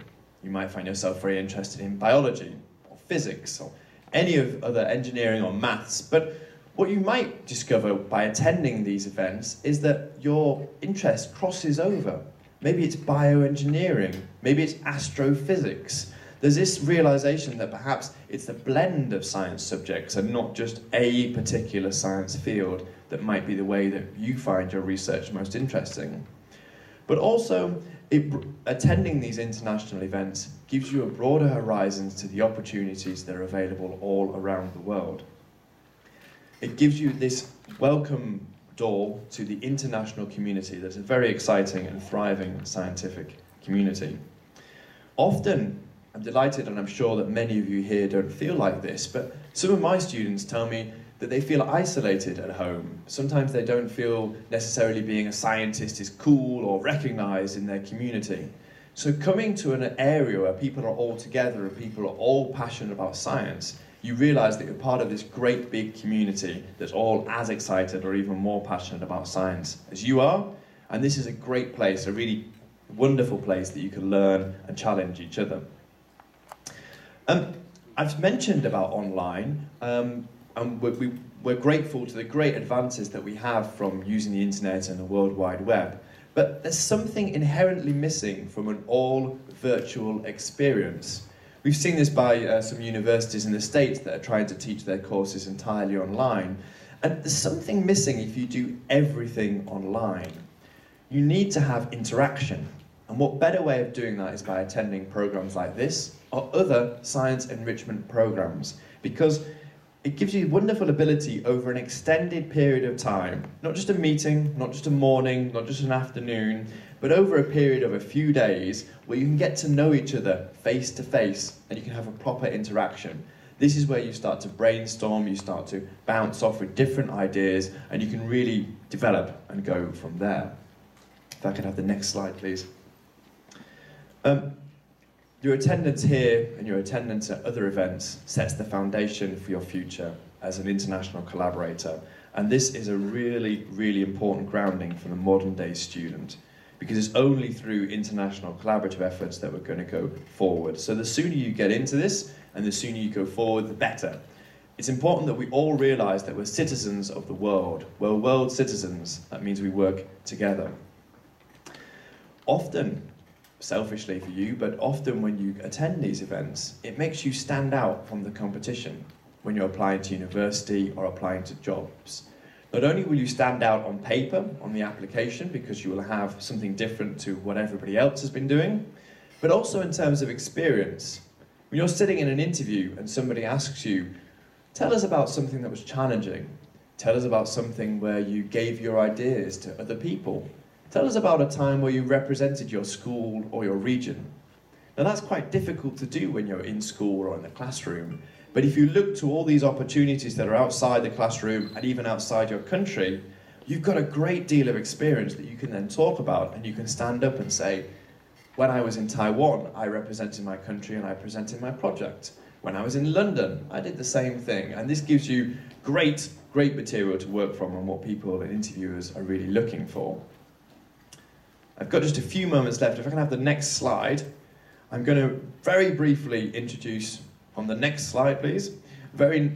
You might find yourself very interested in biology or physics or any of other engineering or maths. But what you might discover by attending these events is that your interest crosses over. Maybe it's bioengineering, maybe it's astrophysics. There's this realization that perhaps it's a blend of science subjects and not just a particular science field that might be the way that you find your research most interesting. But also, attending these international events gives you a broader horizon to the opportunities that are available all around the world. It gives you this welcome door to the international community that's a very exciting and thriving scientific community. Often, I'm delighted, and I'm sure that many of you here don't feel like this, but some of my students tell me that they feel isolated at home. Sometimes they don't feel necessarily being a scientist is cool or recognized in their community. So coming to an area where people are all together and people are all passionate about science, you realize that you're part of this great big community that's all as excited or even more passionate about science as you are. And this is a great place, a really wonderful place that you can learn and challenge each other. I've mentioned about online, and we're grateful to the great advances that we have from using the internet and the World Wide Web. But there's something inherently missing from an all-virtual experience. We've seen this by some universities in the States that are trying to teach their courses entirely online. And there's something missing if you do everything online. You need to have interaction. And what better way of doing that is by attending programs like this or other science enrichment programs, because it gives you wonderful ability over an extended period of time, not just a meeting, not just a morning, not just an afternoon, but over a period of a few days where you can get to know each other face to face and you can have a proper interaction. This is where you start to brainstorm, you start to bounce off with different ideas, and you can really develop and go from there. If I could have the next slide, please. Your attendance here and your attendance at other events sets the foundation for your future as an international collaborator. And this is a really, really important grounding for the modern day student, because it's only through international collaborative efforts that we're going to go forward. So the sooner you get into this and the sooner you go forward, the better. It's important that we all realize that we're citizens of the world. We're world citizens. That means we work together. Often, selfishly for you, but often when you attend these events, it makes you stand out from the competition when you're applying to university or applying to jobs. Not only will you stand out on paper, on the application, because you will have something different to what everybody else has been doing, but also in terms of experience. When you're sitting in an interview and somebody asks you, tell us about something that was challenging. Tell us about something where you gave your ideas to other people. Tell us about a time where you represented your school or your region. Now that's quite difficult to do when you're in school or in the classroom, but if you look to all these opportunities that are outside the classroom and even outside your country, you've got a great deal of experience that you can then talk about, and you can stand up and say, when I was in Taiwan, I represented my country and I presented my project. When I was in London, I did the same thing, and this gives you great material to work from and what people and interviewers are really looking for. I've got just a few moments left. If I can have the next slide. I'm going to very briefly introduce, on the next slide please, very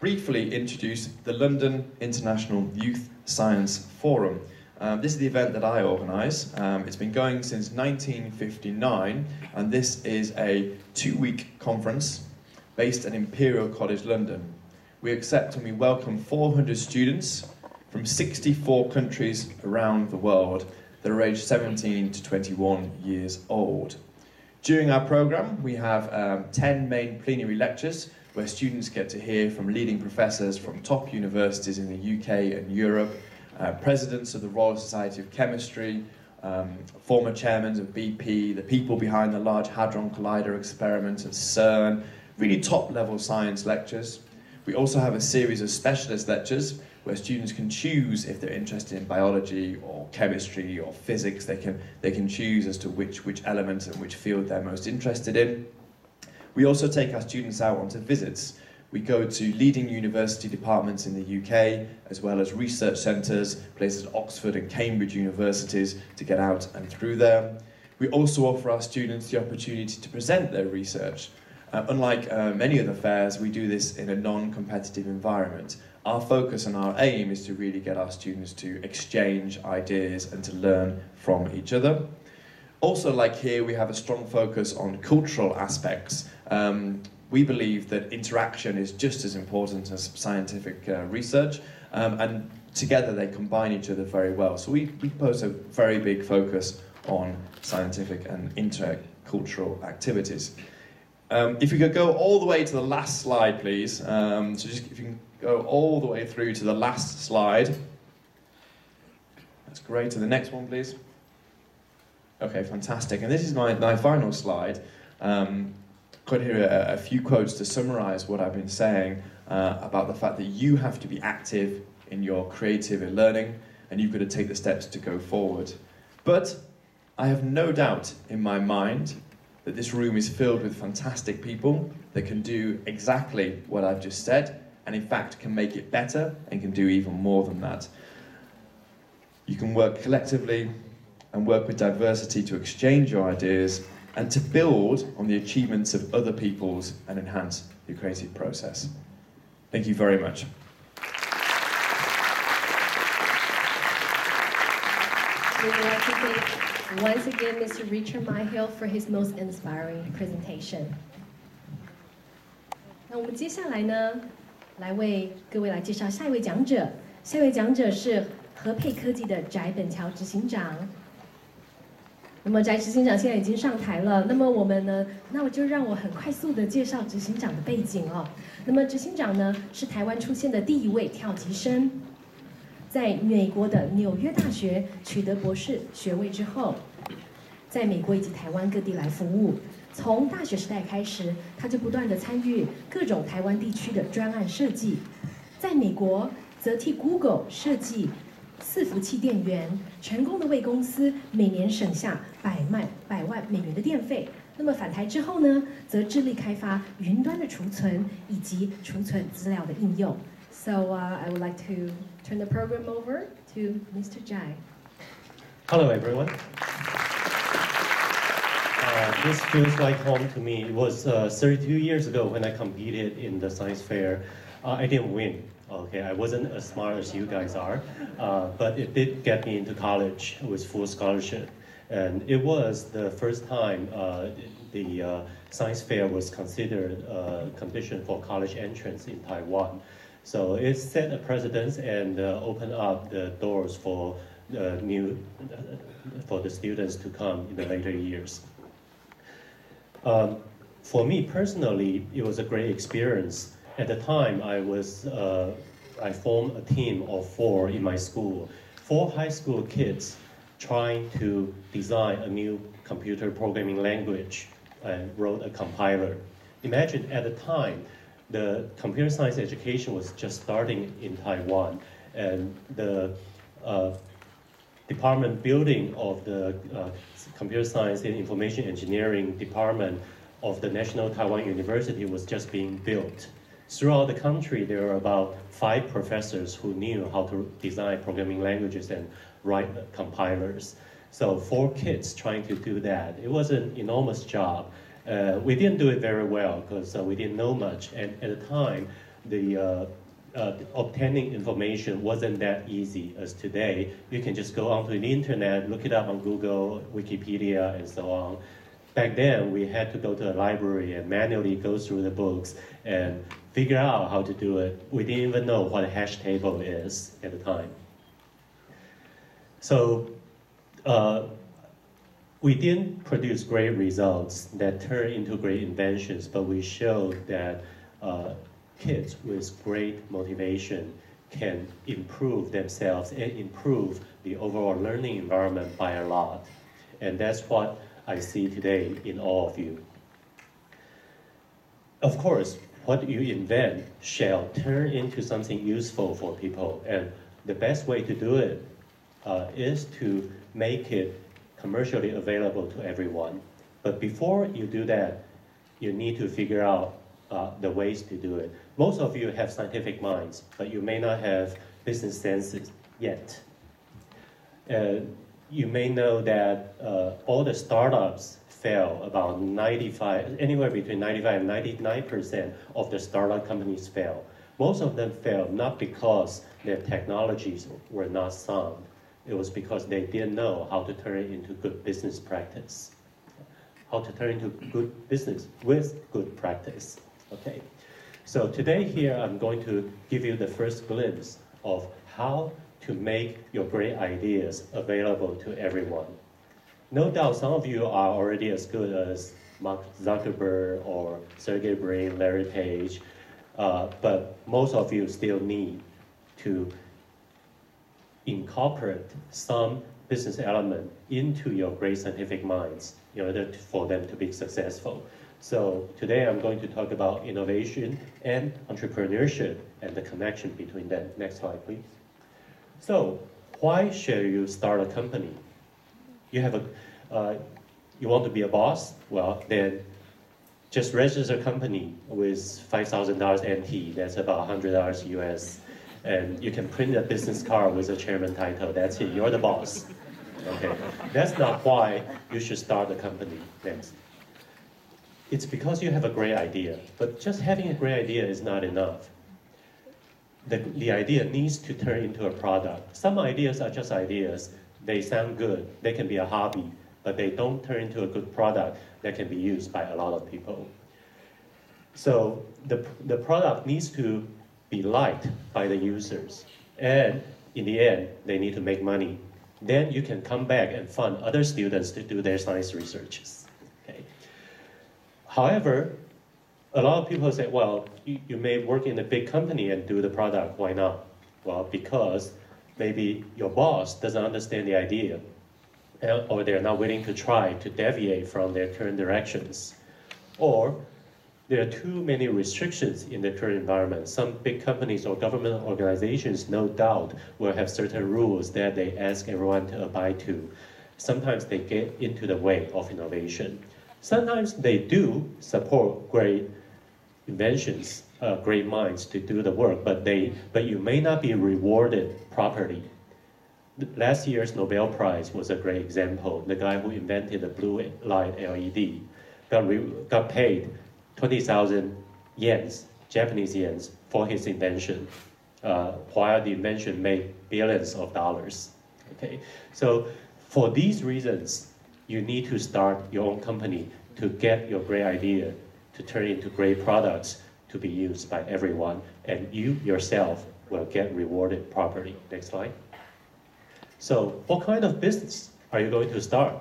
briefly introduce the London International Youth Science Forum. This is the event that I organise. It's been going since 1959, and this is a 2-week conference based at Imperial College London. We accept and we welcome 400 students from 64 countries around the world that are aged 17 to 21 years old. During our programme, we have 10 main plenary lectures where students get to hear from leading professors from top universities in the UK and Europe, presidents of the Royal Society of Chemistry, former chairmen of BP, the people behind the Large Hadron Collider experiment at CERN, really top-level science lectures. We also have a series of specialist lectures where students can choose if they're interested in biology or chemistry or physics. They can choose as to which element and which field they're most interested in. We also take our students out onto visits. We go to leading university departments in the UK, as well as research centres, places at Oxford and Cambridge universities, to get out and through there. We also offer our students the opportunity to present their research. Unlike many other fairs, we do this in a non-competitive environment. Our focus and our aim is to really get our students to exchange ideas and to learn from each other. Also, like here, we have a strong focus on cultural aspects. We believe that interaction is just as important as scientific research, and together they combine each other very well. So we pose a very big focus on scientific and intercultural activities. If we could go all the way to the last slide, please. So just if you can go all the way through to the last slide. That's great. To the next one, please. Okay, fantastic. And this is my final slide. Got here a few quotes to summarize what I've been saying about the fact that you have to be active in your creative learning, and you've got to take the steps to go forward. But I have no doubt in my mind that this room is filled with fantastic people that can do exactly what I've just said, and in fact can make it better and can do even more than that. You can work collectively and work with diversity to exchange your ideas and to build on the achievements of other people's and enhance your creative process. Thank you very much. We would like to thank once again Mr. Richard Myhill for his most inspiring presentation. 那我们接下来呢，来为各位来介绍下一位讲者。下一位讲者是和沛科技的翟本乔执行长。那么翟执行长现在已经上台了，那么我就让我很快速的介绍执行长的背景哦。那么执行长呢是台湾出现的第一位跳级生，在美国的纽约大学取得博士学位之后，在美国以及台湾各地来服务。从大学时代开始，他就不断的参与各种台湾地区的专案设计，在美国则替 Google 设计伺服器电源，成功的为公司每年省下100万美元的电费。那么返台之后呢，则致力开发云端的储存以及储存资料的应用。So I would like to turn the program over to Mr. Jai. Hello, everyone. This feels like home to me. It was 32 years ago when I competed in the science fair. I didn't win. Okay, I wasn't as smart as you guys are, but it did get me into college with full scholarship. And it was the first time the science fair was considered a condition for college entrance in Taiwan. So it set a precedent and opened up the doors for for the students to come in the later years. For me personally, it was a great experience. At the time, I formed a team of 4 in my school, 4 high school kids trying to design a new computer programming language and wrote a compiler. Imagine at the time, the computer science education was just starting in Taiwan, and the department building of the computer science and information engineering department of the National Taiwan University was just being built. Throughout the country, there are about 5 professors who knew how to design programming languages and write compilers. So 4 kids trying to do that. It was an enormous job. We didn't do it very well because we didn't know much. And at the time, the obtaining information wasn't that easy as today. You can just go onto the internet, look it up on Google, Wikipedia, and so on. Back then, we had to go to a library and manually go through the books and figure out how to do it. We didn't even know what a hash table is at the time. So we didn't produce great results that turn into great inventions, but we showed that kids with great motivation can improve themselves and improve the overall learning environment by a lot. And that's what I see today in all of you. Of course, what you invent shall turn into something useful for people, and the best way to do it is to make it commercially available to everyone. But before you do that, you need to figure out the ways to do it. Most of you have scientific minds, but you may not have business senses yet. You may know that all the startups fail. About anywhere between 95 and 99% of the startup companies fail. Most of them fail not because their technologies were not sound. It was because they didn't know how to turn it into good business practice. How to turn into good business with good practice. Okay. So today here, I'm going to give you the first glimpse of how to make your great ideas available to everyone. No doubt some of you are already as good as Mark Zuckerberg or Sergey Brin, Larry Page, but most of you still need to incorporate some business element into your great scientific minds in order for them to be successful. So today I'm going to talk about innovation and entrepreneurship and the connection between them. Next slide, please. So why should you start a company? You want to be a boss? Well, then just register a company with $5,000 NT. That's about $100 US. And you can print a business card with a chairman title. That's it, you're the boss. Okay, that's not why you should start a company. Next. It's because you have a great idea, but just having a great idea is not enough. The idea needs to turn into a product. Some ideas are just ideas. They sound good, they can be a hobby, but they don't turn into a good product that can be used by a lot of people. So the product needs to be liked by the users. And in the end, they need to make money. Then you can come back and fund other students to do their science researches. Okay. However, a lot of people say, well, you may work in a big company and do the product, why not? Well, because maybe your boss doesn't understand the idea, or they're not willing to try to deviate from their current directions. Or there are too many restrictions in the current environment. Some big companies or government organizations, no doubt, will have certain rules that they ask everyone to abide to. Sometimes they get into the way of innovation. Sometimes they do support great inventions, great minds to do the work, but you may not be rewarded properly. Last year's Nobel Prize was a great example. The guy who invented the blue light LED got paid 20,000 yens, Japanese yens, for his invention, while the invention made billions of dollars. Okay, so for these reasons, you need to start your own company to get your great idea to turn into great products to be used by everyone, and you yourself will get rewarded properly. Next slide. So what kind of business are you going to start?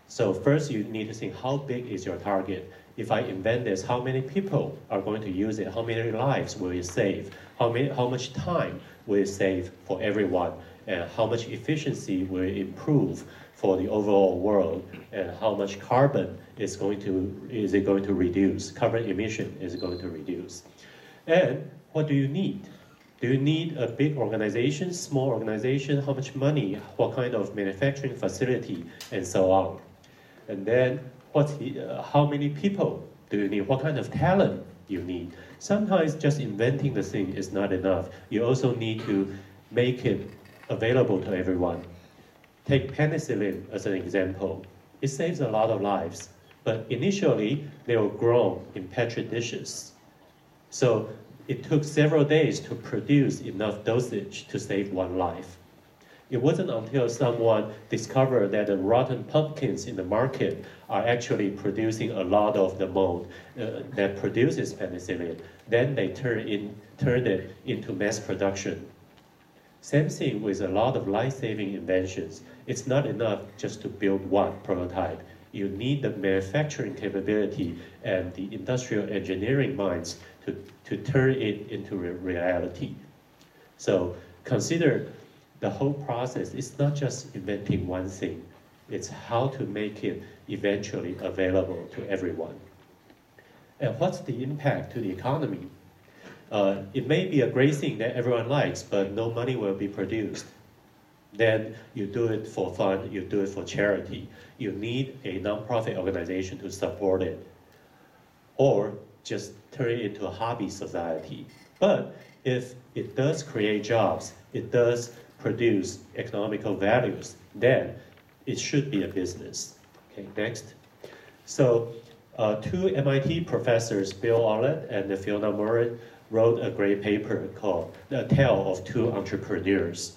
So first you need to think, how big is your target? If I invent this, how many people are going to use it? How many lives will it save? How much time will it save for everyone? And how much efficiency will it improve for the overall world? And how much carbon is it going to reduce? Carbon emission is going to reduce. And what do you need? Do you need a big organization, small organization? How much money? What kind of manufacturing facility? And so on. And then how many people do you need? What kind of talent you need? Sometimes just inventing the thing is not enough. You also need to make it available to everyone. Take penicillin as an example. It saves a lot of lives, but initially they were grown in petri dishes. So it took several days to produce enough dosage to save one life. It wasn't until someone discovered that the rotten pumpkins in the market are actually producing a lot of the mold that produces penicillin, then they turned it into mass production. Same thing with a lot of life-saving inventions. It's not enough just to build one prototype. You need the manufacturing capability and the industrial engineering minds to turn it into reality. So consider the whole process. It's not just inventing one thing. It's how to make it eventually available to everyone. And what's the impact to the economy? It may be a great thing that everyone likes, but no money will be produced. Then you do it for fun, you do it for charity. You need a nonprofit organization to support it. Or just turn it into a hobby society. But if it does create jobs, it does produce economical values, then it should be a business. Okay, next. So two MIT professors, Bill Olet and Fiona Murray, wrote a great paper called The Tale of Two Entrepreneurs.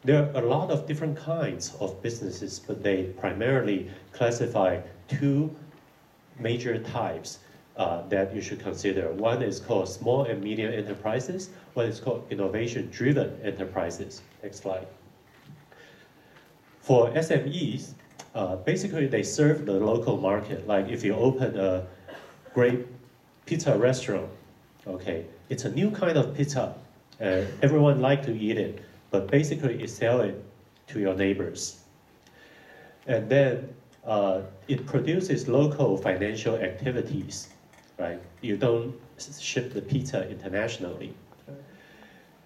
There are a lot of different kinds of businesses, but they primarily classify two major types that you should consider. One is called small and medium enterprises. One is called innovation-driven enterprises. Next slide. For SMEs, basically they serve the local market. Like if you open a great pizza restaurant, okay, it's a new kind of pizza. Everyone likes to eat it, but basically you sell it to your neighbors. And then it produces local financial activities, right? You don't ship the pizza internationally.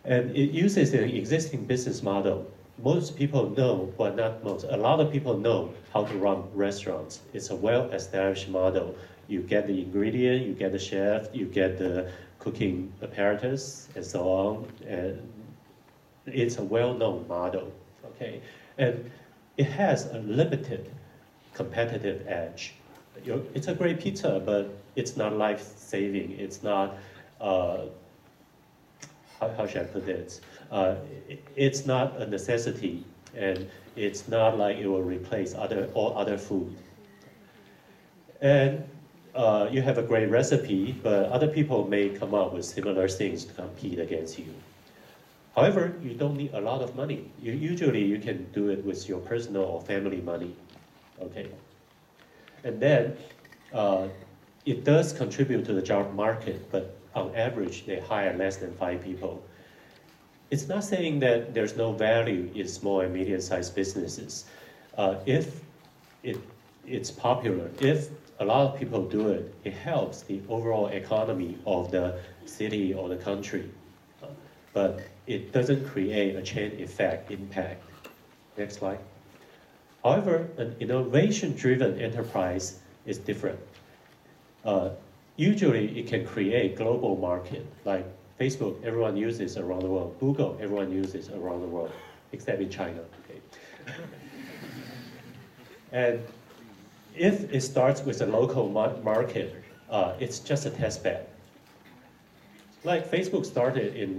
And it uses an existing business model. Most people know, well not most, a lot of people know how to run restaurants. It's a well-established model. You get the ingredient, you get the chef, you get the cooking apparatus, and so on. And it's a well-known model, okay? And it has a limited competitive edge. It's a great pizza, but it's not life-saving. It's not, how should I put this? It's not a necessity, and it's not like it will replace all other food. And you have a great recipe, but other people may come up with similar things to compete against you. However, you don't need a lot of money. Usually you can do it with your personal or family money, okay? And then it does contribute to the job market, but on average, they hire less than 5 people. It's not saying that there's no value in small and medium-sized businesses. If it's popular, if a lot of people do it, it helps the overall economy of the city or the country. But it doesn't create a chain effect impact. Next slide. However, an innovation-driven enterprise is different. Usually, it can create global market, like Facebook, everyone uses around the world. Google, everyone uses around the world, except in China. Okay. And if it starts with a local market, it's just a test bed. Like Facebook started in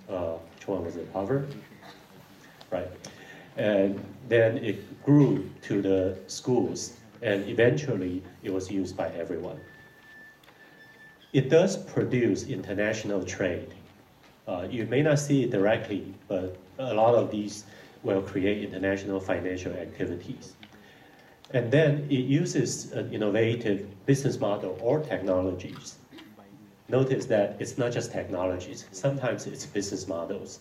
which one was it, Harvard? Right. And then it grew to the schools, and eventually it was used by everyone. It does produce international trade. You may not see it directly, but a lot of these will create international financial activities. And then it uses an innovative business model or technologies. Notice that it's not just technologies, sometimes it's business models.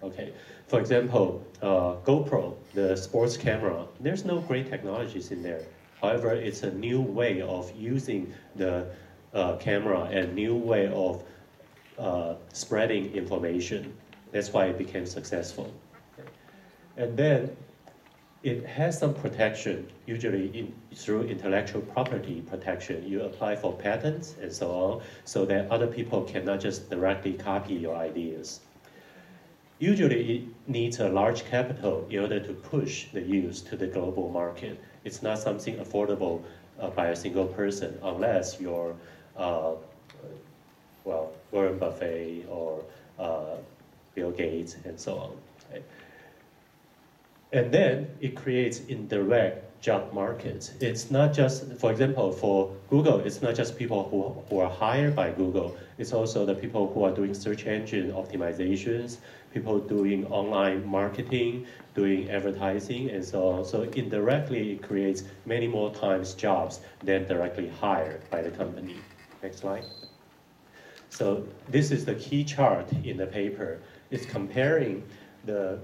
Okay, for example, GoPro, the sports camera, there's no great technologies in there. However, it's a new way of using the camera and new way of spreading information. That's why it became successful. Okay. And then it has some protection, usually through intellectual property protection. You apply for patents and so on, so that other people cannot just directly copy your ideas. Usually it needs a large capital in order to push the use to the global market. It's not something affordable by a single person unless you're, well, Warren Buffett or Bill Gates and so on. Right? And then it creates indirect job markets. It's not just, for example, for Google, it's not just people who are hired by Google. It's also the people who are doing search engine optimizations, people doing online marketing, doing advertising, and so on. So indirectly, it creates many more times jobs than directly hired by the company. Next slide. So this is the key chart in the paper. It's comparing the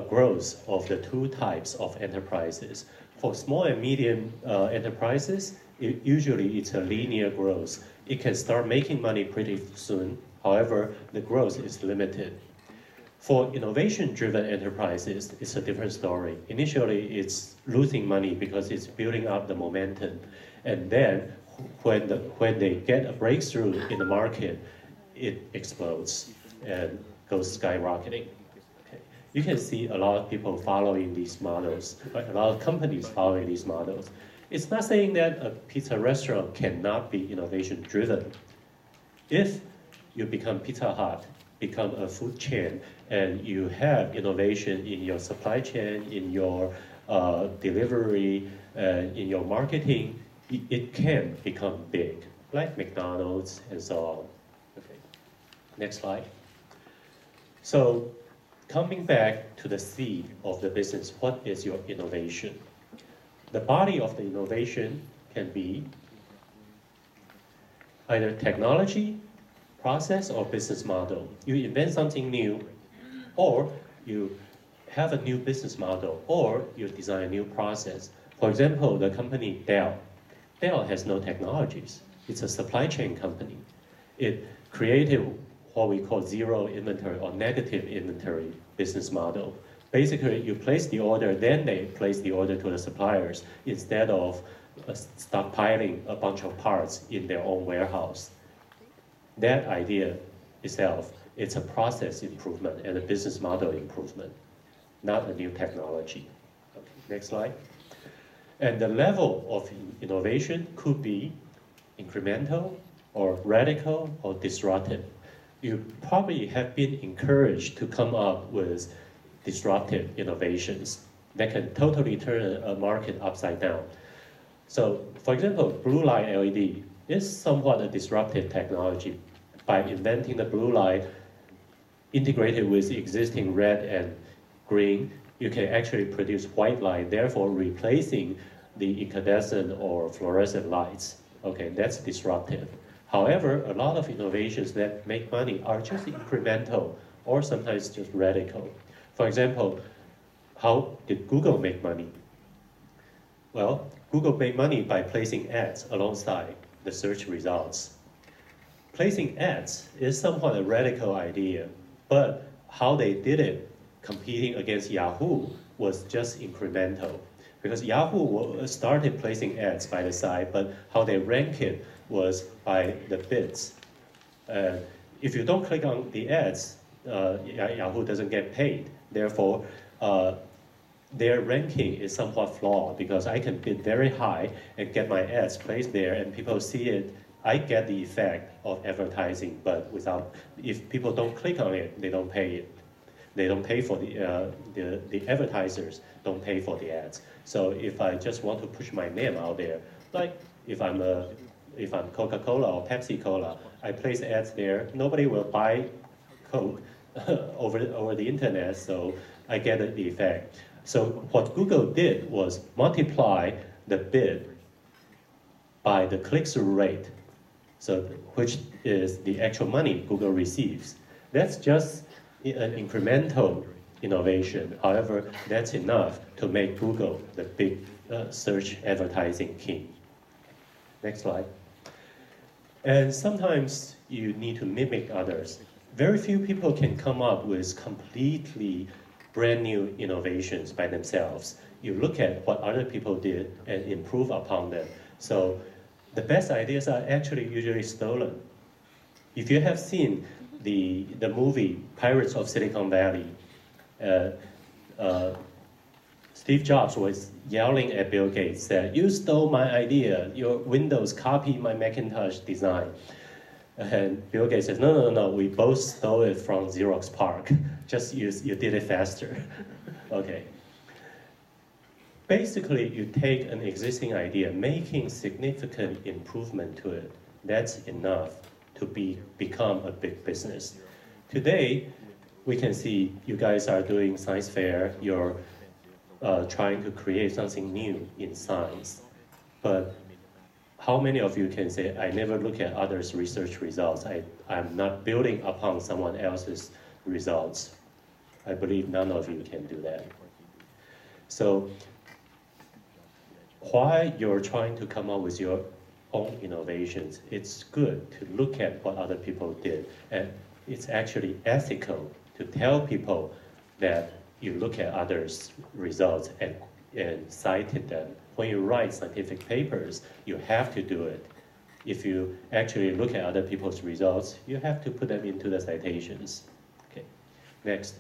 growth of the two types of enterprises. For small and medium enterprises, usually it's a linear growth. It can start making money pretty soon. However, the growth is limited. For innovation-driven enterprises, it's a different story. Initially, it's losing money because it's building up the momentum. And then when they get a breakthrough in the market, it explodes and goes skyrocketing. You can see a lot of people following these models, a lot of companies following these models. It's not saying that a pizza restaurant cannot be innovation-driven. If you become Pizza Hut, become a food chain, and you have innovation in your supply chain, in your delivery, in your marketing, it can become big, like McDonald's and so on. Okay. Next slide. So, coming back to the seed of the business, what is your innovation? The body of the innovation can be either technology, process, or business model. You invent something new, or you have a new business model, or you design a new process. For example, the company Dell. Dell has no technologies. It's a supply chain company. It created what we call zero inventory or negative inventory business model. Basically, you place the order, then they place the order to the suppliers instead of stockpiling a bunch of parts in their own warehouse. That idea itself, it's a process improvement and a business model improvement, not a new technology. Okay, next slide. And the level of innovation could be incremental or radical or disruptive. You probably have been encouraged to come up with disruptive innovations that can totally turn a market upside down. So, for example, blue light LED is somewhat a disruptive technology. By inventing the blue light integrated with existing red and green, you can actually produce white light, therefore replacing the incandescent or fluorescent lights. Okay, that's disruptive. However, a lot of innovations that make money are just incremental or sometimes just radical. For example, how did Google make money? Well, Google made money by placing ads alongside the search results. Placing ads is somewhat a radical idea, but how they did it, competing against Yahoo, was just incremental. Because Yahoo started placing ads by the side, but how they rank it was by the bids. If you don't click on the ads, Yahoo doesn't get paid. Therefore, their ranking is somewhat flawed because I can bid very high and get my ads placed there and people see it. I get the effect of advertising, but if people don't click on it, they don't pay it. They don't pay for the advertisers don't pay for the ads. So if I just want to push my name out there, like if I'm Coca-Cola or Pepsi-Cola, I place ads there, nobody will buy Coke, over the internet, so I get the effect. So what Google did was multiply the bid by the click-through rate, so which is the actual money Google receives. That's just an incremental innovation. However, that's enough to make Google the big search advertising king. Next slide. And sometimes you need to mimic others. Very few people can come up with completely brand new innovations by themselves. You look at what other people did and improve upon them. So the best ideas are actually usually stolen. If you have seen the movie Pirates of Silicon Valley, Steve Jobs was yelling at Bill Gates that you stole my idea, your Windows copied my Macintosh design. And Bill Gates says, no, we both stole it from Xerox PARC. Just you did it faster. Okay. Basically, you take an existing idea, making significant improvement to it. That's enough to become a big business. Today, we can see you guys are doing science fair, you're trying to create something new in science. But how many of you can say, I never look at others' research results, I'm not building upon someone else's results? I believe none of you can do that. So while you're trying to come up with your own innovations, it's good to look at what other people did. And it's actually ethical to tell people that you look at others' results and cite them. When you write scientific papers, you have to do it. If you actually look at other people's results, you have to put them into the citations. Okay, next.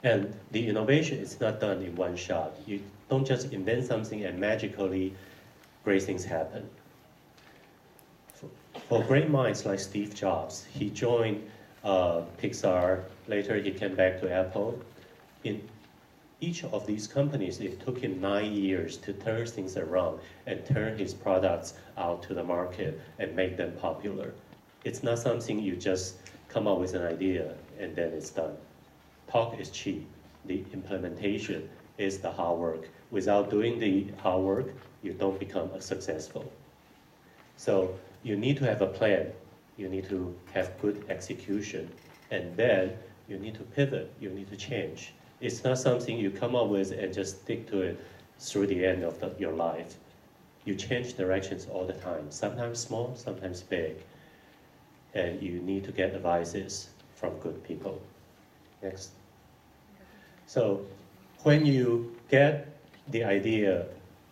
And the innovation is not done in one shot. You don't just invent something and magically great things happen. For great minds like Steve Jobs, he joined Pixar, later he came back to Apple. In each of these companies, it took him 9 years to turn things around and turn his products out to the market and make them popular. It's not something you just come up with an idea and then it's done. Talk is cheap. The implementation is the hard work. Without doing the hard work, you don't become successful. So you need to have a plan. You need to have good execution. And then you need to pivot. You need to change. It's not something you come up with and just stick to it through the end of your life. You change directions all the time, sometimes small, sometimes big. And you need to get advices from good people. Next. So when you get the idea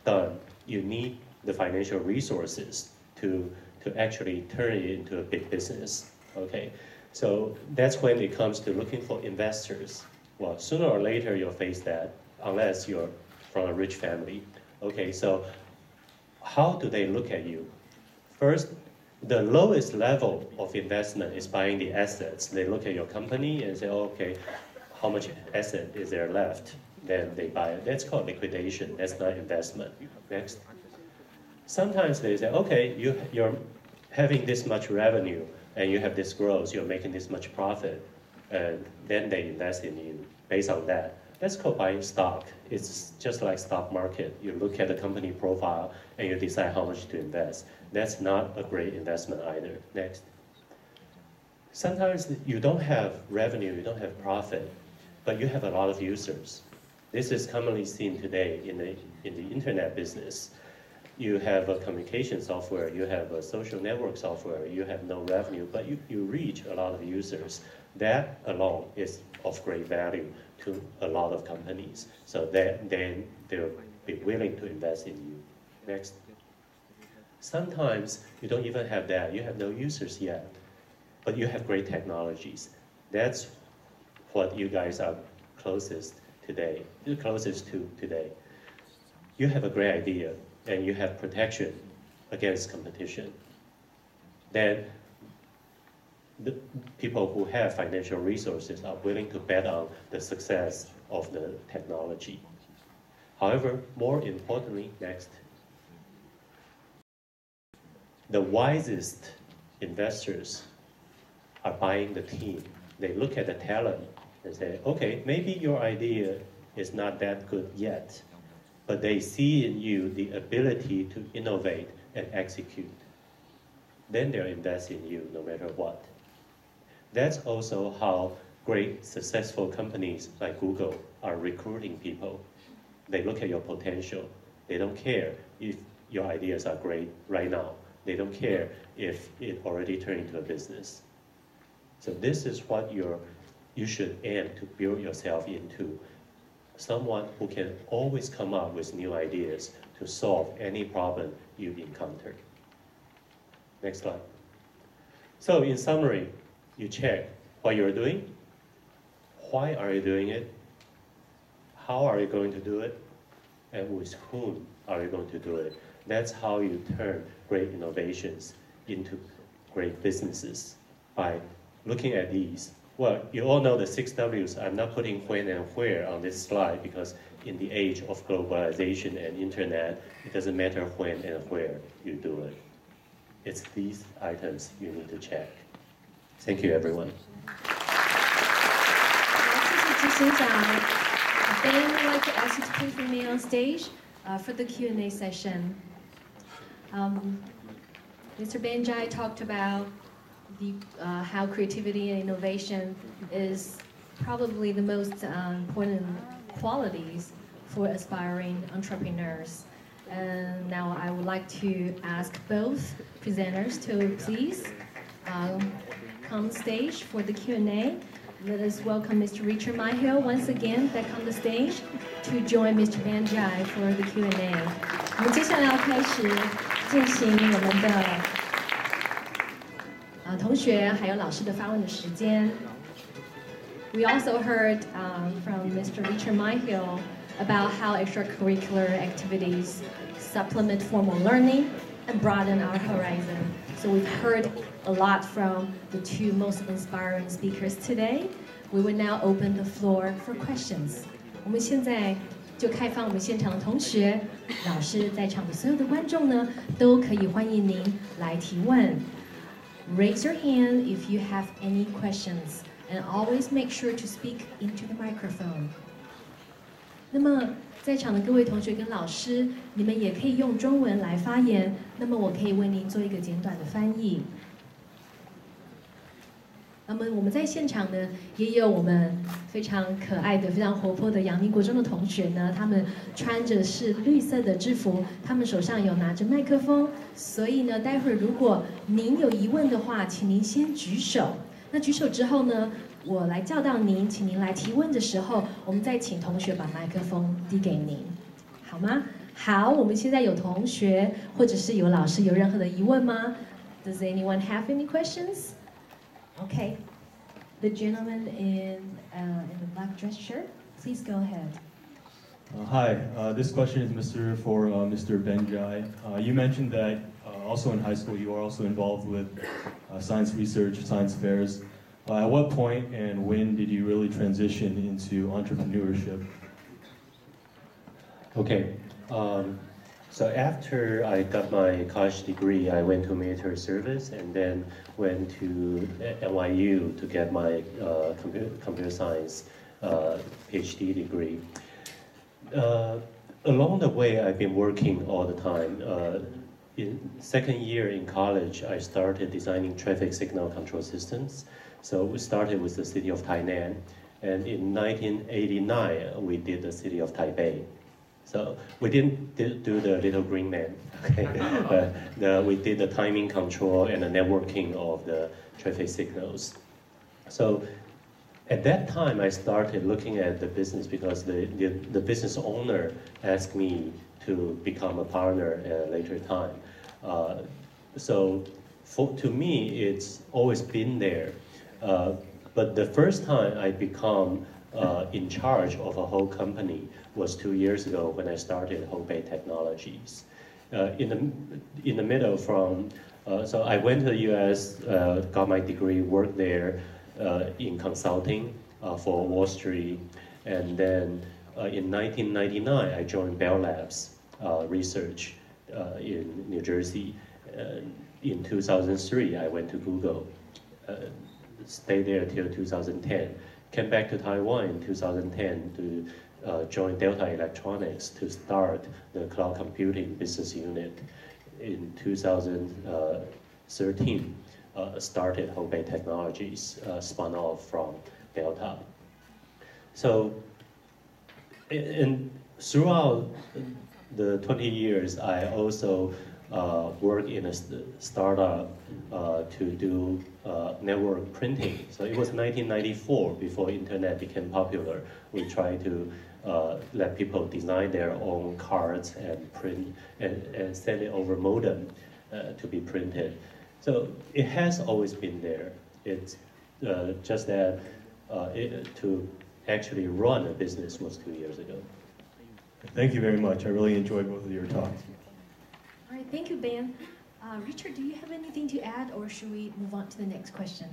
done, you need the financial resources to actually turn it into a big business. Okay, so that's when it comes to looking for investors. Well, sooner or later you'll face that, unless you're from a rich family. Okay, so how do they look at you? First, the lowest level of investment is buying the assets. They look at your company and say, oh, okay, how much asset is there left? Then they buy it. That's called liquidation. That's not investment. Next. Sometimes they say, okay, you're having this much revenue and you have this growth, you're making this much profit, and then they invest in you based on that. That's called buying stock. It's just like stock market. You look at the company profile and you decide how much to invest. That's not a great investment either. Next. Sometimes you don't have revenue, you don't have profit, but you have a lot of users. This is commonly seen today in the internet business. You have a communication software, you have a social network software, you have no revenue, but you reach a lot of users. That alone is of great value to a lot of companies. So then they'll be willing to invest in you. Next. Sometimes you don't even have that. You have no users yet, but you have great technologies. That's what you guys are closest to today. You have a great idea, and you have protection against competition. Then the people who have financial resources are willing to bet on the success of the technology. However, more importantly, next, the wisest investors are buying the team. They look at the talent and say, okay, maybe your idea is not that good yet, but they see in you the ability to innovate and execute. Then they'll invest in you no matter what. That's also how great successful companies like Google are recruiting people. They look at your potential. They don't care if your ideas are great right now. They don't care if it already turned into a business. So this is what you should aim to build yourself into. Someone who can always come up with new ideas to solve any problem you encounter. Next slide. So in summary, you check what you're doing, why are you doing it, how are you going to do it, and with whom are you going to do it. That's how you turn great innovations into great businesses, by looking at these. Well, you all know the 6 W's. I'm not putting when and where on this slide because in the age of globalization and internet, it doesn't matter when and where you do it. It's these items you need to check. Thank you, everyone. Then I'd like to ask you to please remain on stage for the Q&A session. Mr. Benjai talked about how creativity and innovation is probably the most important qualities for aspiring entrepreneurs. And now I would like to ask both presenters to please come on stage for the Q&A. Let us welcome Mr. Richard Myhill once again back on the stage to join Mr. Benjai for the Q&A. 我们接下来要开始进行我们的同学还有老师的发问的时间。We also heard from Mr. Richard Myhill about how extracurricular activities supplement formal learning and broaden our horizon. So we've heard a lot from the two most inspiring speakers today. We will now open the floor for questions. 我们现在就开放我们现场的同学、老师，在场的所有的观众呢，都可以欢迎您来提问。Raise your hand if you have any questions, and always make sure to speak into the microphone. 那么，在场的各位同学跟老师，你们也可以用中文来发言。那么，我可以为您做一个简短的翻译。那么我们在现场呢，也有我们非常可爱的、非常活泼的阳明国中的同学呢，他们穿着是绿色的制服，他们手上有拿着麦克风，所以呢，待会儿如果您有疑问的话，请您先举手。那举手之后呢，我来叫到您，请您来提问的时候，我们再请同学把麦克风递给您，好吗？好，我们现在有同学或者是有老师有任何的疑问吗 ？Does anyone have any questions? Okay, the gentleman in the black dress shirt, please go ahead. Hi, this question is for Mr. Benjai. You mentioned that also in high school you are also involved with science research, science fairs. At what point and when did you really transition into entrepreneurship? Okay. So after I got my college degree, I went to military service and then went to NYU to get my computer science PhD degree. Along the way, I've been working all the time. In second year in college, I started designing traffic signal control systems. So we started with the city of Tainan, and in 1989, we did the city of Taipei. So we didn't do the little green man, okay? We did the timing control and the networking of the traffic signals. So at that time, I started looking at the business because the business owner asked me to become a partner at a later time. So to me, it's always been there. But the first time I become in charge of a whole company was 2 years ago when I started Hobei Technologies. In the middle from, so I went to the US, got my degree, worked there in consulting for Wall Street, and then in 1999 I joined Bell Labs Research in New Jersey. In 2003 I went to Google. stayed there till 2010. Came back to Taiwan in 2010 to join Delta Electronics to start the cloud computing business unit. In 2013, started Hubei Technologies, spun off from Delta. So, throughout the 20 years, I also worked in a startup to do network printing. So it was 1994, before internet became popular. We tried to let people design their own cards and print and send it over modem to be printed. So it has always been there. It's just that to actually run a business was 2 years ago. Thank you very much. I really enjoyed both of your talks. All right, thank you, Ben. Richard, do you have anything to add, or should we move on to the next question?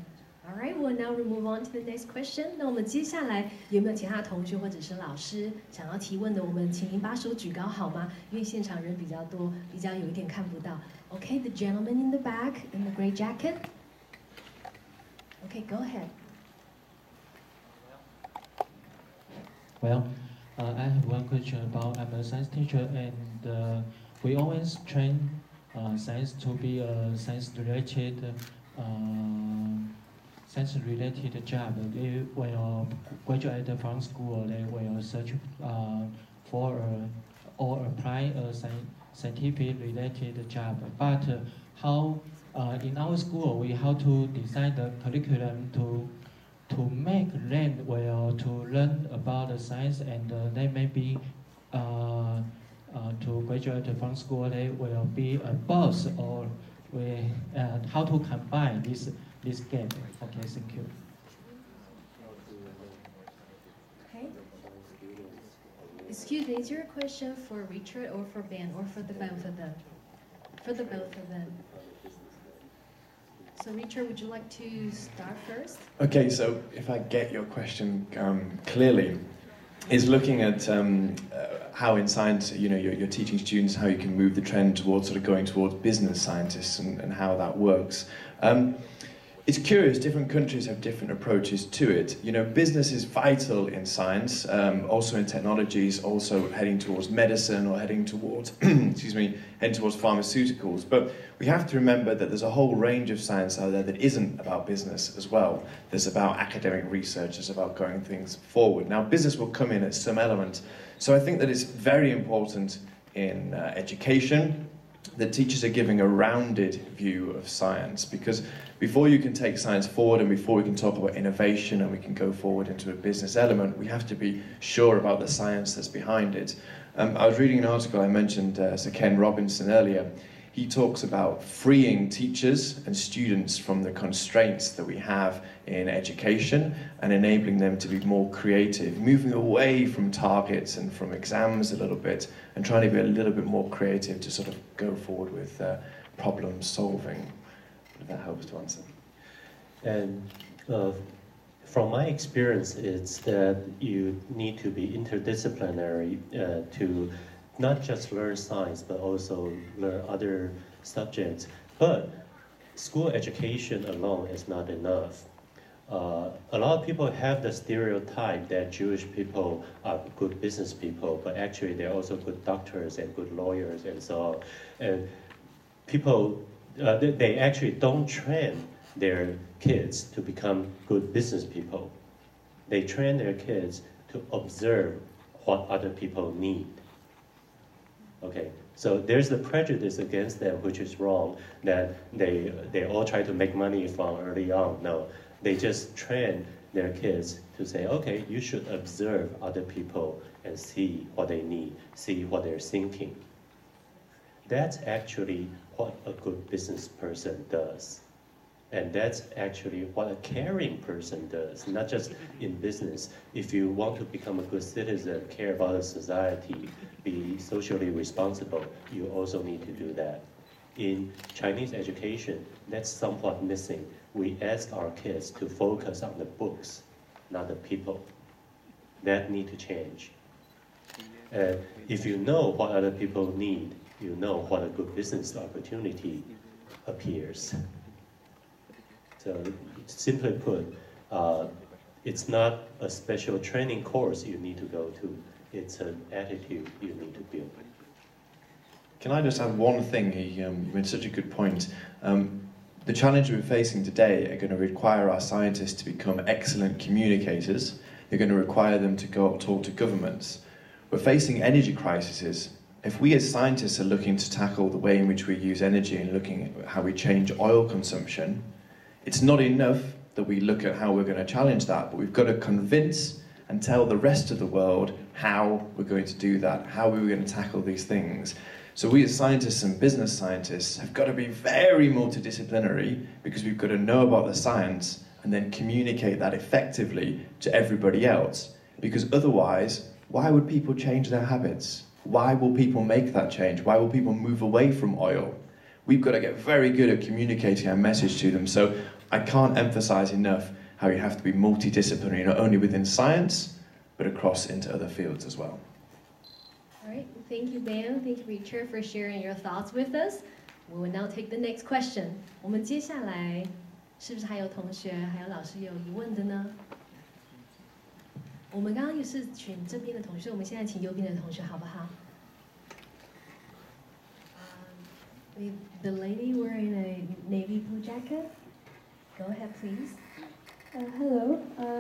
All right, we'll now move on to the next question. 那我们接下来有没有其他同学或者是老师想要提问的？我们请您把手举高好吗？因为现场人比较多，比较有一点看不到。Okay, the gentleman in the back in the gray jacket. Okay, go ahead. Well, I have one question about, I'm a science teacher, and we always train science to be a science-related job. They will graduate from school, they will search for or apply a scientific-related job. But how in our school we how to design the curriculum to make them to learn about the science, and they maybe to graduate from school they will be a boss, or how to combine this gap. Okay, thank you. Okay. Excuse me, is your question for Richard or for Ben or for the both of them? For the both of them. So Richard, would you like to start first? Okay, so if I get your question clearly, is looking at how in science, you know, you're teaching students how you can move the trend towards sort of going towards business scientists and how that works. It's curious, different countries have different approaches to it. You know, business is vital in science, also in technologies, also heading towards medicine or heading towards, heading towards pharmaceuticals. But we have to remember that there's a whole range of science out there that isn't about business as well. There's about academic research, there's about going things forward. Now, business will come in at some element. So I think that it's very important in education that teachers are giving a rounded view of science, because before you can take science forward and before we can talk about innovation and we can go forward into a business element, we have to be sure about the science that's behind it. I was reading an article, I mentioned Sir Ken Robinson earlier. He talks about freeing teachers and students from the constraints that we have in education and enabling them to be more creative, moving away from targets and from exams a little bit and trying to be a little bit more creative to sort of go forward with problem solving. If that helps to answer. And from my experience, it's that you need to be interdisciplinary to not just learn science, but also learn other subjects. But school education alone is not enough. A lot of people have the stereotype that Jewish people are good business people, but actually they're also good doctors and good lawyers and so on. And people, they actually don't train their kids to become good business people. They train their kids to observe what other people need. Okay, so there's the prejudice against them, which is wrong, that they all try to make money from early on. No, they just train their kids to say, okay, you should observe other people and see what they need, see what they're thinking. That's actually what a good business person does. And that's actually what a caring person does, not just in business. If you want to become a good citizen, care about the society, be socially responsible, you also need to do that. In Chinese education, that's somewhat missing. We ask our kids to focus on the books, not the people. That need to change. If you know what other people need, you know what a good business opportunity appears. So simply put, it's not a special training course you need to go to. It's an attitude you need to build. Can I just add one thing? You made such a good point. The challenge we're facing today are going to require our scientists to become excellent communicators. They're going to require them to go talk to governments. We're facing energy crises. If we as scientists are looking to tackle the way in which we use energy and looking at how we change oil consumption, it's not enough that we look at how we're going to challenge that, but we've got to convince and tell the rest of the world how we're going to do that, how we're going to tackle these things. So we as scientists and business scientists have got to be very multidisciplinary, because we've got to know about the science and then communicate that effectively to everybody else. Because otherwise, why would people change their habits? Why will people make that change? Why will people move away from oil? We've got to get very good at communicating our message to them. So I can't emphasize enough how you have to be multidisciplinary, not only within science, but across into other fields as well. All right, thank you, Ben. Thank you, Richard, for sharing your thoughts with us. We will now take the next question. 我们接下来是不是还有同学、还有老师有疑问的呢？我们刚刚也是请这边的同学，我们现在请右边的同学，好不好？The lady wearing a navy blue jacket. Go ahead, please. Hello.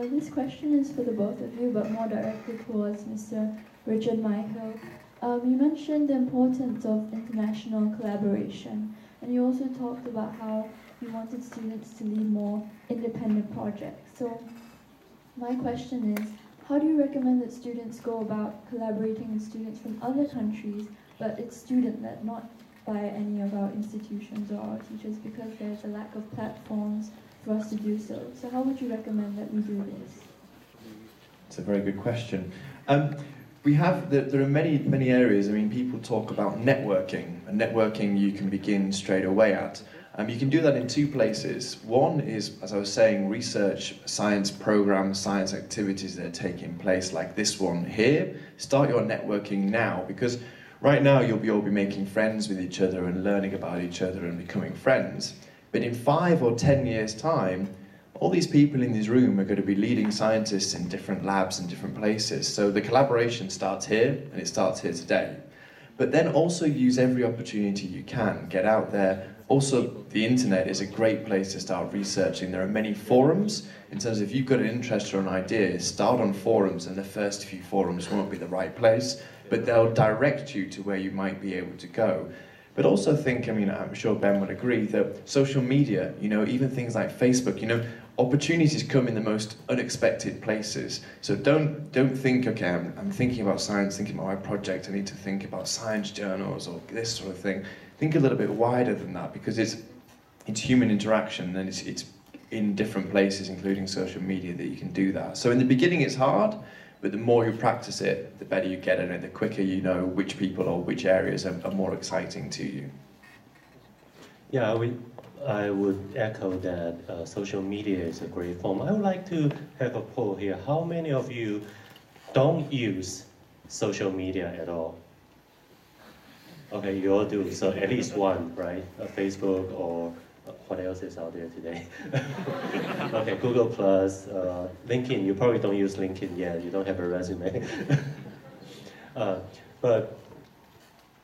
This question is for the both of you, but more directed towards Mr. Richard Myhill. You mentioned the importance of international collaboration, and you also talked about how you wanted students to lead more independent projects. So my question is, how do you recommend that students go about collaborating with students from other countries, but it's student-led, not by any of our institutions or our teachers, because there's a lack of platforms for us to do so. So how would you recommend that we do this? It's a very good question. There are many areas. I mean, people talk about networking, and networking you can begin straight away at. You can do that in two places. One is, as I was saying, research science programs, science activities that are taking place, like this one here. Start your networking now, because right now you'll all be making friends with each other and learning about each other and becoming friends. But in 5 or 10 years' time, all these people in this room are going to be leading scientists in different labs and different places. So the collaboration starts here, and it starts here today. But then also use every opportunity you can. Get out there. Also, the internet is a great place to start researching. There are many forums. In terms of if you've got an interest or an idea, start on forums, and the first few forums won't be the right place, but they'll direct you to where you might be able to go. But also think, I mean, I'm sure Ben would agree, that social media, even things like Facebook, opportunities come in the most unexpected places. So don't think, okay, I'm thinking about science, thinking about my project, I need to think about science journals or this sort of thing. Think a little bit wider than that, because it's human interaction, and it's in different places, including social media, that you can do that. So in the beginning it's hard, but the more you practice it, the better you get at it, the quicker you know which people or which areas are more exciting to you. Yeah, I would echo that social media is a great form. I would like to have a poll here. How many of you don't use social media at all? Okay, you all do, so at least one, right? Facebook, or what else is out there today? Okay, Google+, LinkedIn. You probably don't use LinkedIn yet. You don't have a resume. But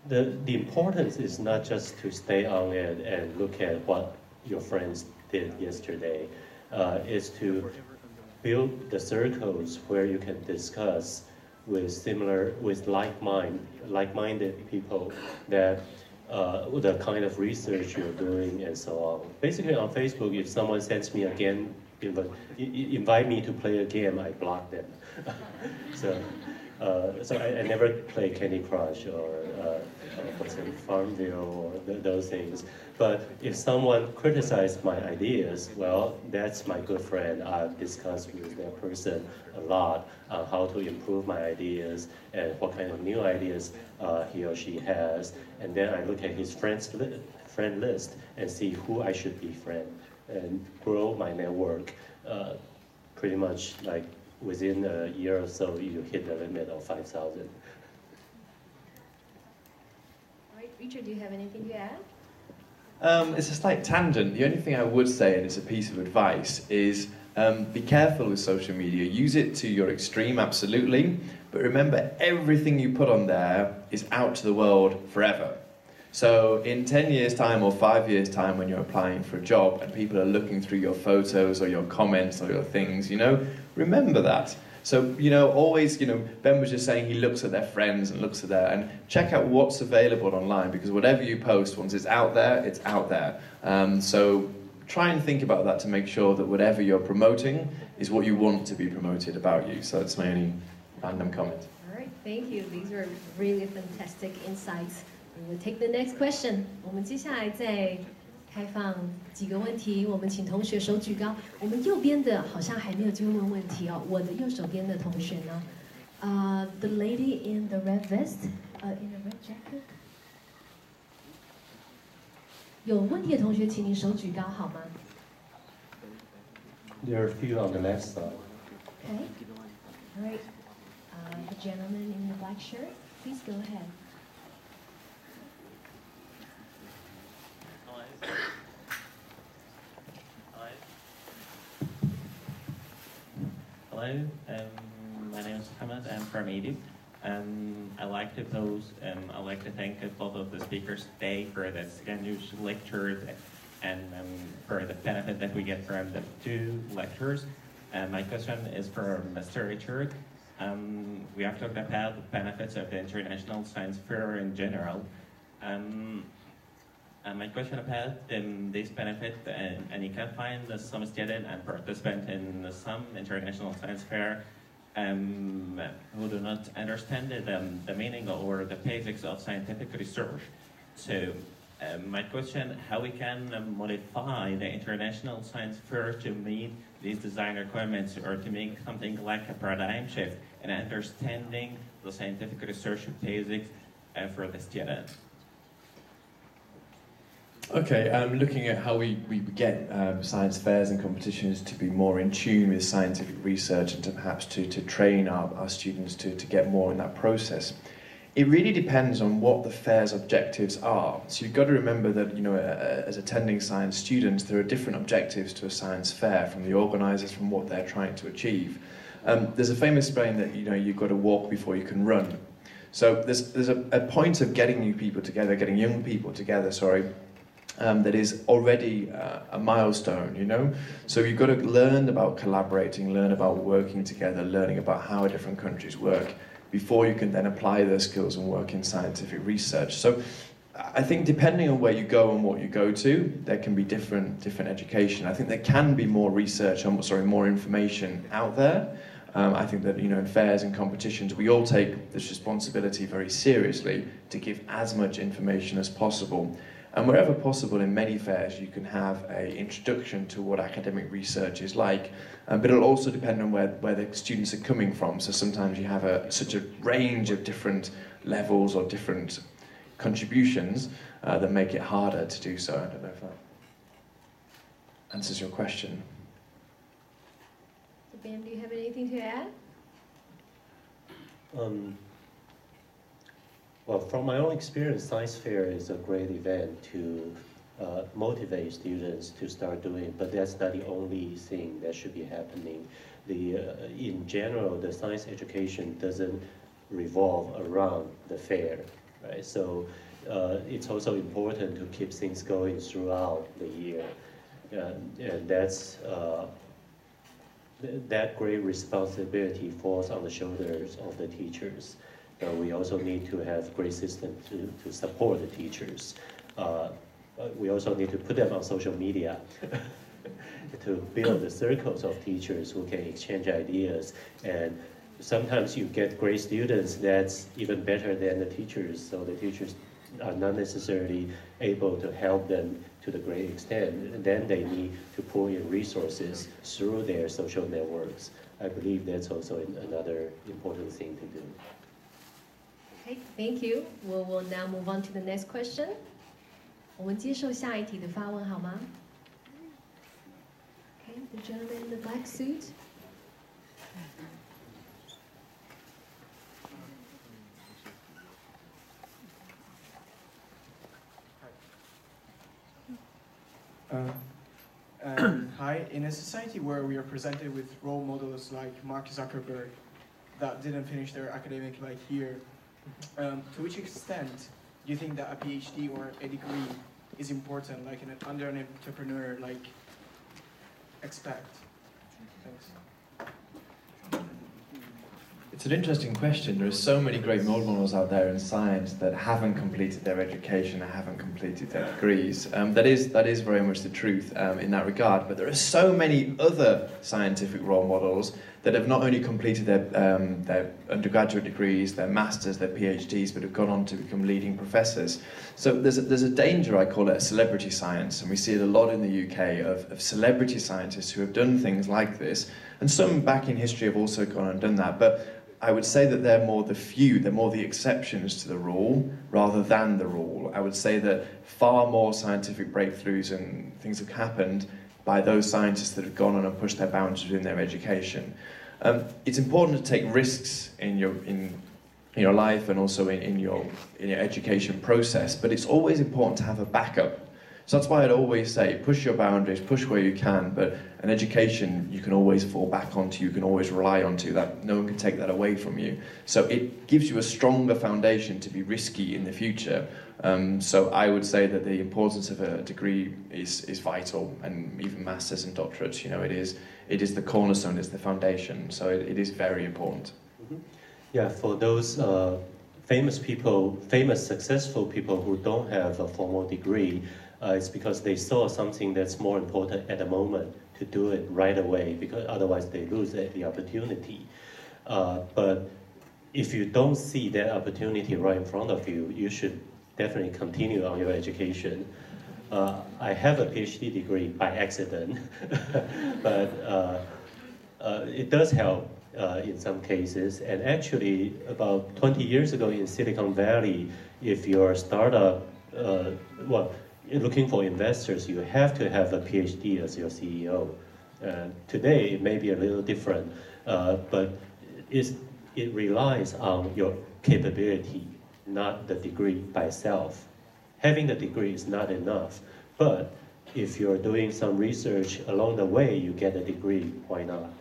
the importance is not just to stay on it and look at what your friends did yesterday. It's to build the circles where you can discuss with like-minded people that the kind of research you're doing and so on. Basically on Facebook, if someone sends me a game, invite me to play a game, I block them. So I never play Candy Crush or Farmville or those things. But if someone criticized my ideas, well, that's my good friend. I've discussed with that person a lot on how to improve my ideas and what kind of new ideas he or she has. And then I look at his friend list and see who I should befriend and grow my network. Pretty much like within a year or so, you hit the limit of 5,000. All right, Richard, do you have anything to add? It's a slight tangent. The only thing I would say, and it's a piece of advice, is be careful with social media. Use it to your extreme, absolutely, but remember everything you put on there is out to the world forever. So in 10 years' time or 5 years' time when you're applying for a job and people are looking through your photos or your comments or your things, remember that. So, always, Ben was just saying he looks at their friends and looks at and check out what's available online, because whatever you post, once it's out there, it's out there. So try and think about that to make sure that whatever you're promoting is what you want to be promoted about you. So that's my only random comment. All right, thank you. These were really fantastic insights. We will take the next question. 我们接下来再开放几个问题，我们请同学手举高。我们右边的好像还没有机会问问题哦，我的右手边的同学呢？The lady in the red vest, in the red jacket. 有问题的同学，请您手举高好吗 There are a few on the left side. Okay. All right. The gentleman in the black shirt, please go ahead. Hello, my name is Hamad. I'm from Egypt. I like to thank both of the speakers today for the distinguished lectures and for the benefit that we get from the two lectures. My question is for Mr. Richard. We have talked about the benefits of the International Science Fair in general. My question about this benefit, and you can find some student and participant in some international science fair who do not understand the meaning or the basics of scientific research. So my question, how we can modify the international science fair to meet these design requirements, or to make something like a paradigm shift in understanding the scientific research basics for the student. Okay, looking at how we get science fairs and competitions to be more in tune with scientific research, and to perhaps to train our students to get more in that process. It really depends on what the fair's objectives are. So you've got to remember that, as attending science students, there are different objectives to a science fair from the organisers, from what they're trying to achieve. There's a famous saying that, you've got to walk before you can run. So there's a point of getting young people together, that is already a milestone, So you've got to learn about collaborating, learn about working together, learning about how different countries work, before you can then apply those skills and work in scientific research. So I think depending on where you go and what you go to, there can be different education. I think there can be more research, more information out there. I think that, in fairs and competitions, we all take this responsibility very seriously to give as much information as possible. And wherever possible, in many fairs, you can have an introduction to what academic research is like, but it'll also depend on where the students are coming from. So sometimes you have such a range of different levels or different contributions that make it harder to do so. I don't know if that answers your question. So Ben, do you have anything to add? Well, from my own experience, science fair is a great event to motivate students to start doing, but that's not the only thing that should be happening. In general, the science education doesn't revolve around the fair, right? So it's also important to keep things going throughout the year, and that's that great responsibility falls on the shoulders of the teachers. We also need to have great systems to support the teachers. We also need to put them on social media to build the circles of teachers who can exchange ideas. And sometimes you get great students that's even better than the teachers, so the teachers are not necessarily able to help them to the great extent. And then they need to pull in resources through their social networks. I believe that's also another important thing to do. Okay, thank you. We will now move on to the next question. 我们接受下一题的发问好吗 Okay, the gentleman in the black suit. Hi, in a society where we are presented with role models like Mark Zuckerberg that didn't finish their academic like here, to which extent do you think that a PhD or a degree is important, like under an entrepreneur like expect? Thanks. It's an interesting question. There are so many great role models out there in science that haven't completed their education and haven't completed their degrees. That is very much the truth in that regard. But there are so many other scientific role models that have not only completed their undergraduate degrees, their masters, their PhDs, but have gone on to become leading professors. So there's a danger, I call it, a celebrity science, and we see it a lot in the UK of celebrity scientists who have done things like this, and some back in history have also gone and done that. But I would say that they're more the few, they're more the exceptions to the rule rather than the rule. I would say that far more scientific breakthroughs and things have happened by those scientists that have gone on and pushed their boundaries in their education. It's important to take risks in your life and also in your education process, but it's always important to have a backup. So that's why I'd always say, push your boundaries, push where you can, but an education you can always fall back onto, you can always rely onto, that no one can take that away from you. So it gives you a stronger foundation to be risky in the future. So I would say that the importance of a degree is vital, and even masters and doctorates, it is the cornerstone, it's the foundation, so it is very important. Yeah, for those famous successful people who don't have a formal degree, it's because they saw something that's more important at the moment to do it right away, because otherwise they lose the opportunity. But if you don't see that opportunity right in front of you, you should definitely continue on your education. I have a PhD degree by accident, but it does help in some cases. And actually, about 20 years ago in Silicon Valley, if you're a startup, looking for investors, you have to have a PhD as your CEO. Today, it may be a little different, but it relies on your capability, not the degree by itself. Having the degree is not enough, but if you're doing some research along the way, you get a degree, why not?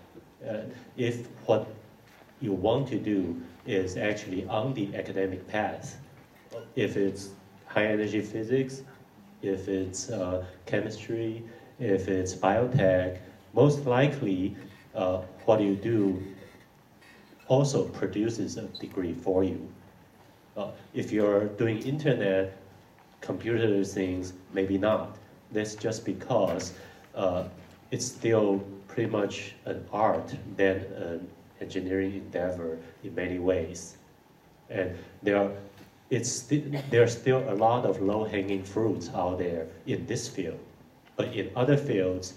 If what you want to do is actually on the academic path, if it's high energy physics, if it's chemistry, if it's biotech, most likely what you do also produces a degree for you. If you're doing internet, computer things, maybe not. That's just because it's still pretty much an art than an engineering endeavor in many ways. And there are still a lot of low-hanging fruits out there in this field. But in other fields,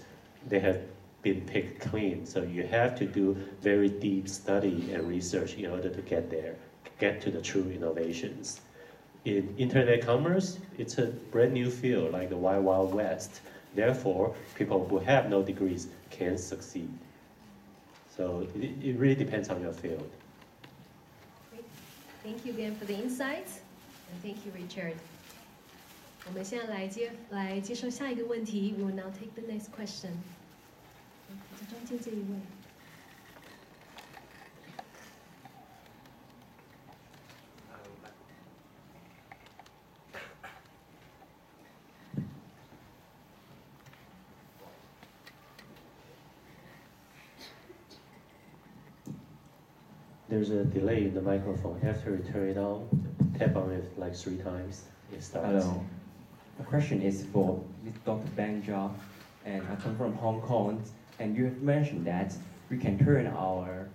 they have been picked clean. So you have to do very deep study and research in order to get to the true innovations. In internet commerce, it's a brand new field, like the Wild Wild West. Therefore, people who have no degrees can succeed. So it really depends on your field. Great. Thank you again for the insights, and thank you, Richard. 我们现在来接受下一个问题。We will now take the next question. 中间这一位。There's a delay in the microphone. After you turn it on, tap on it like 3 times. It starts. Hello. The question is for Dr. Benja, and I come from Hong Kong. And you have mentioned that we can turn our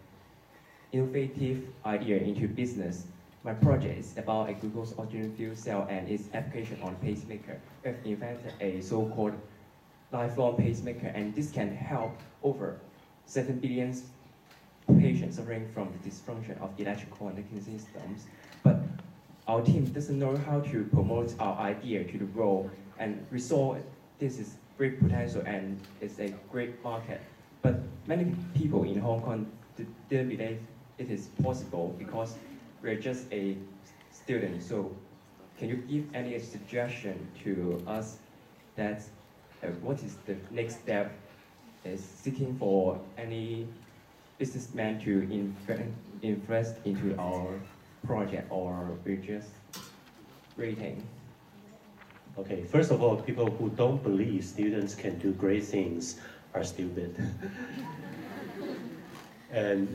innovative idea into business. My project is about a glucose oxygen fuel cell and its application on pacemaker. We have invented a so-called lifelong pacemaker, and this can help over 7 billion patients suffering from the dysfunction of electrical and conducting systems. But our team doesn't know how to promote our idea to the world, and we saw this is great potential and it's a great market. But many people in Hong Kong didn't believe it is possible because we're just a student. So can you give any suggestion to us that what is the next step? Is seeking for any businessman to invest into our project, or we're just waiting? Okay, first of all, people who don't believe students can do great things are stupid. And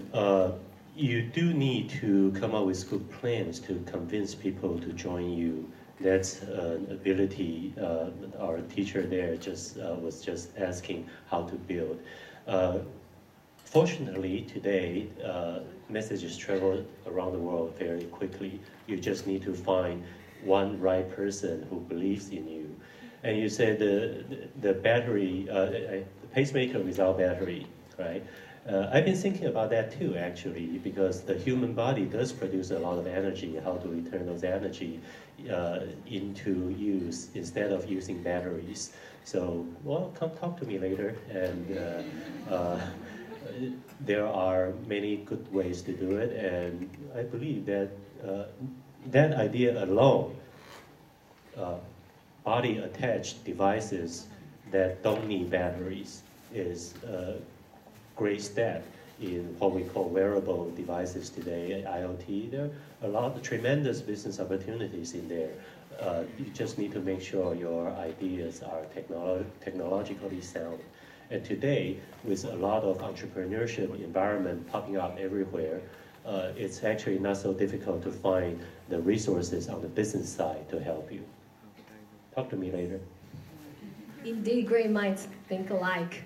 you do need to come up with good plans to convince people to join you. That's an ability our teacher there was just asking how to build. Fortunately, today, messages travel around the world very quickly. You just need to find one right person who believes in you. And you said the battery, the pacemaker without battery, right? I've been thinking about that too, actually, because the human body does produce a lot of energy. How do we turn those energy into use instead of using batteries? So, well, come talk to me later. And there are many good ways to do it, and I believe that that idea alone, body-attached devices that don't need batteries, is a great step in what we call wearable devices today, IoT. There are a lot of tremendous business opportunities in there. You just need to make sure your ideas are technologically sound. And today, with a lot of entrepreneurship environment popping up everywhere, it's actually not so difficult to find the resources on the business side to help you. Talk to me later. Indeed, great minds think alike.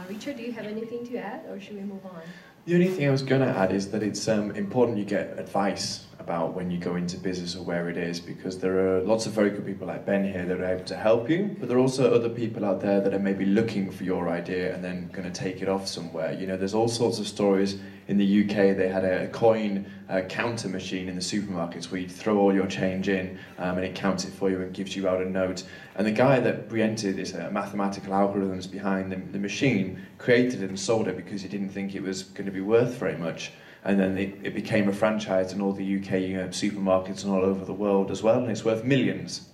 Richard, do you have anything to add, or should we move on? The only thing I was going to add is that it's important you get advice about when you go into business or where it is, because there are lots of very good people like Ben here that are able to help you, but there are also other people out there that are maybe looking for your idea and then going to take it off somewhere. You know, there's all sorts of stories. In the UK, they had a coin counter machine in the supermarkets where you throw all your change in and it counts it for you and gives you out a note. And the guy that presented his mathematical algorithms behind the machine created it and sold it because he didn't think it was going to be worth very much. And then it became a franchise in all the UK supermarkets and all over the world as well, and it's worth millions.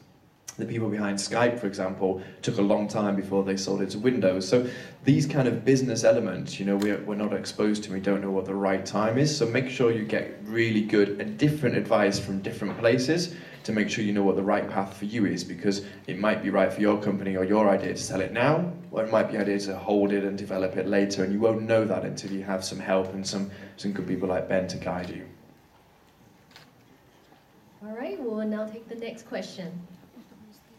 The people behind Skype, for example, took a long time before they sold it to Windows. So these kind of business elements, you know, we're not exposed to, we don't know what the right time is, so make sure you get really good and different advice from different places to make sure you know what the right path for you is, because it might be right for your company or your idea to sell it now, or it might be idea to hold it and develop it later, and you won't know that until you have some help and some good people like Ben to guide you. All right, we will now take the next question.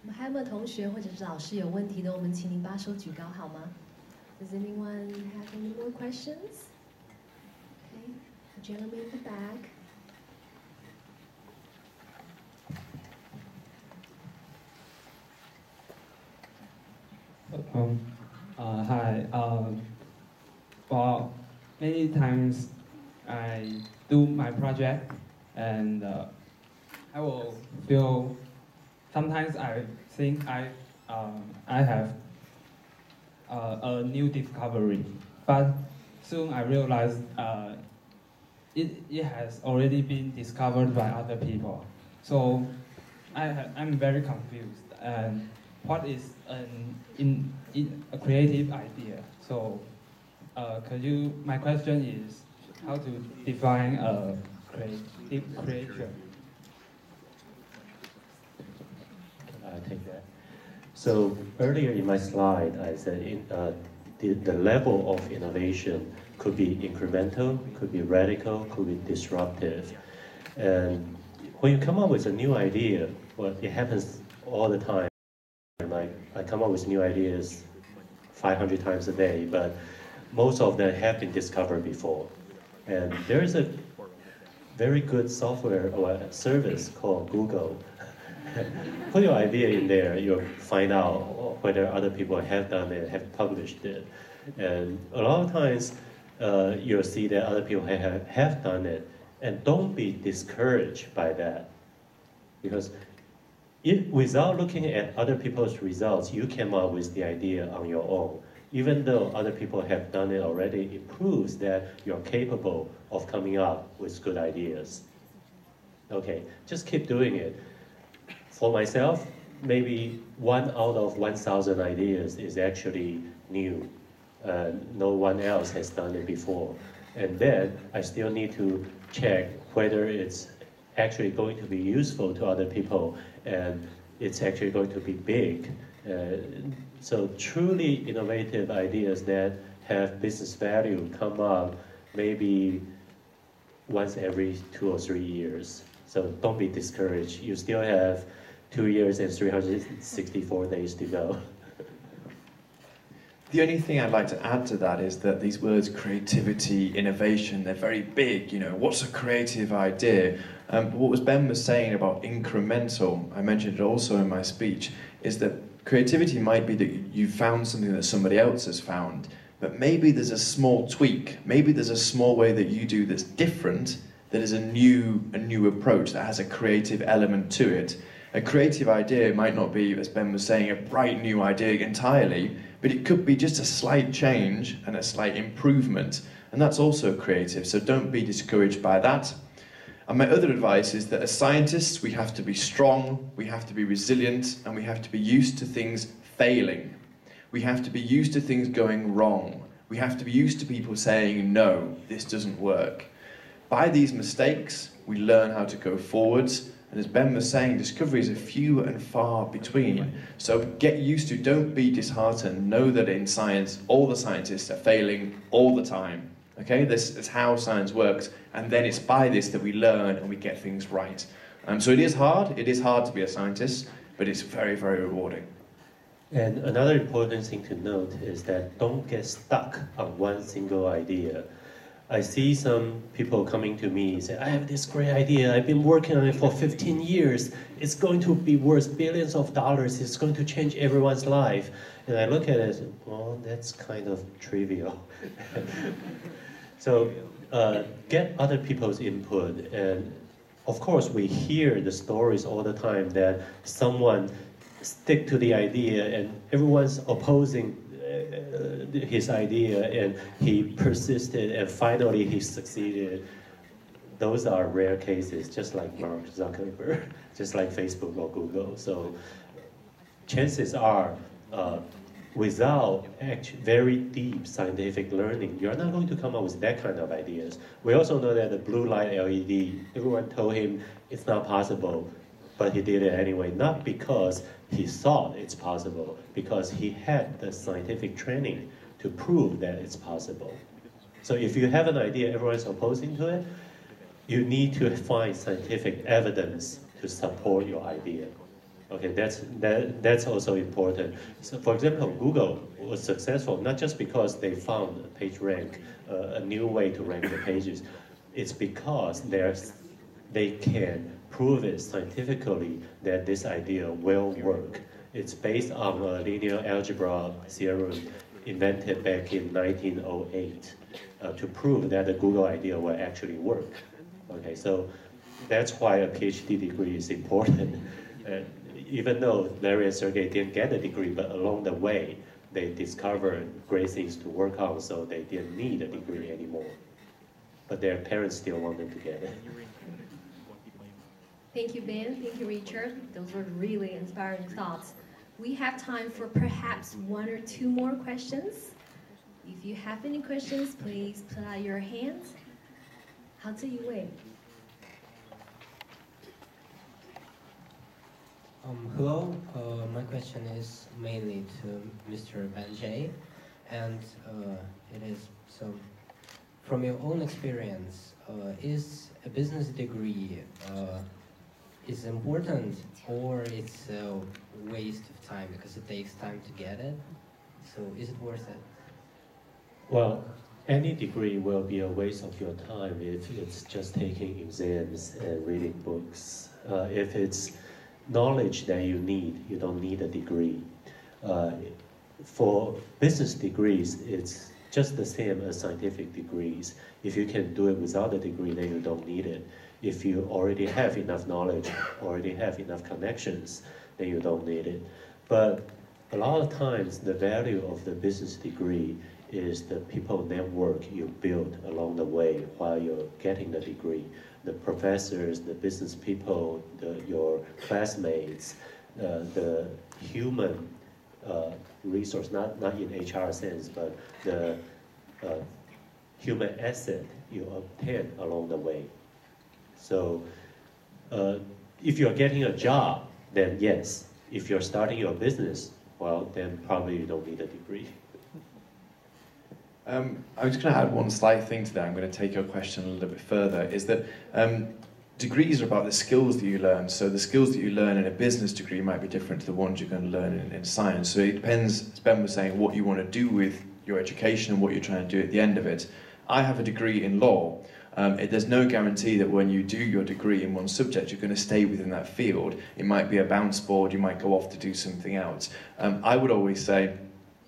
还有没有同学或者是老师有问题的，我们请您把手举高好吗 ？Does anyone have any more questions? Okay, the gentleman in the back. Hi. Well, many times I do my project, and I will feel. Sometimes I think I have a new discovery, but soon I realize it has already been discovered by other people. So I'm very confused. And what is a creative idea? So my question is how to define a creative creation. I take that. So earlier in my slide, I said the level of innovation could be incremental, could be radical, could be disruptive. And when you come up with a new idea, well, it happens all the time. I come up with new ideas 500 times a day, but most of them have been discovered before. And there is a very good software or service called Google. Put your idea in there, you'll find out whether other people have done it, have published it. And a lot of times, you'll see that other people have done it. And don't be discouraged by that. Because without looking at other people's results, you came up with the idea on your own. Even though other people have done it already, it proves that you're capable of coming up with good ideas. Okay, just keep doing it. For myself, maybe 1 out of 1,000 ideas is actually new. No one else has done it before. And then I still need to check whether it's actually going to be useful to other people and it's actually going to be big. So truly innovative ideas that have business value come up maybe once every 2 or 3 years. So don't be discouraged. You still have 2 years and 364 days to go. The only thing I'd like to add to that is that these words creativity, innovation, they're very big. You know, what's a creative idea? What Ben was saying about incremental, I mentioned it also in my speech, is that creativity might be that you found something that somebody else has found, but maybe there's a small tweak, maybe there's a small way that you do that's different, that is a new approach, that has a creative element to it. A creative idea might not be, as Ben was saying, a bright new idea entirely, but it could be just a slight change and a slight improvement, and that's also creative, so don't be discouraged by that. And my other advice is that as scientists, we have to be strong, we have to be resilient, and we have to be used to things failing. We have to be used to things going wrong. We have to be used to people saying, no, this doesn't work. By these mistakes, we learn how to go forwards. And as Ben was saying, discoveries are few and far between. So get used to, don't be disheartened. Know that in science, all the scientists are failing all the time. Okay, this is how science works. And then it's by this that we learn and we get things right. So it is hard to be a scientist, but it's very, very rewarding. And another important thing to note is that don't get stuck on one single idea. I see some people coming to me and say, I have this great idea, I've been working on it for 15 years, it's going to be worth billions of dollars, it's going to change everyone's life. And I look at it and say, well, that's kind of trivial. So get other people's input, and of course we hear the stories all the time that someone stick to the idea and everyone's opposing his idea and he persisted and finally he succeeded. Those are rare cases, just like Mark Zuckerberg, just like Facebook or Google. So chances are without very deep scientific learning, you're not going to come up with that kind of ideas. We also know that the blue light LED, everyone told him it's not possible, but he did it anyway, not because he thought it's possible, because he had the scientific training to prove that it's possible. So if you have an idea, everyone's opposing to it, you need to find scientific evidence to support your idea. Okay, that's also important. So for example, Google was successful not just because they found a page rank, a new way to rank the pages. It's because they can prove it scientifically that this idea will work. It's based on a linear algebra theorem invented back in 1908 to prove that the Google idea will actually work. Okay, so that's why a PhD degree is important. Even though Larry and Sergey didn't get a degree, but along the way, they discovered great things to work on, so they didn't need a degree anymore. But their parents still want them to get it. Thank you, Ben. Thank you, Richard. Those were really inspiring thoughts. We have time for perhaps 1 or 2 more questions. If you have any questions, please put out your hands. 好，这一位。Hello, my question is mainly to Mr. Benjay, and it is so, from your own experience, is a business degree is important, or it's a waste of time because it takes time to get it? So is it worth it? Well, any degree will be a waste of your time if it's just taking exams and reading books. If it's knowledge that you need, you don't need a degree. For business degrees, it's just the same as scientific degrees. If you can do it without a degree, then you don't need it. If you already have enough knowledge, already have enough connections, then you don't need it. But a lot of times, the value of the business degree is the people network you build along the way while you're getting the degree. The professors, the business people, your classmates, the human resource, not in HR sense, but the human asset you obtain along the way. So if you're getting a job, then yes. If you're starting your business, well, then probably you don't need a degree. I'm just going to add one slight thing to that. I'm going to take your question a little bit further, is that degrees are about the skills that you learn. So the skills that you learn in a business degree might be different to the ones you're going to learn in science. So it depends, as Ben was saying, what you want to do with your education and what you're trying to do at the end of it. I have a degree in law. There's no guarantee that when you do your degree in one subject, you're going to stay within that field. It might be a bounce board, you might go off to do something else. I would always say,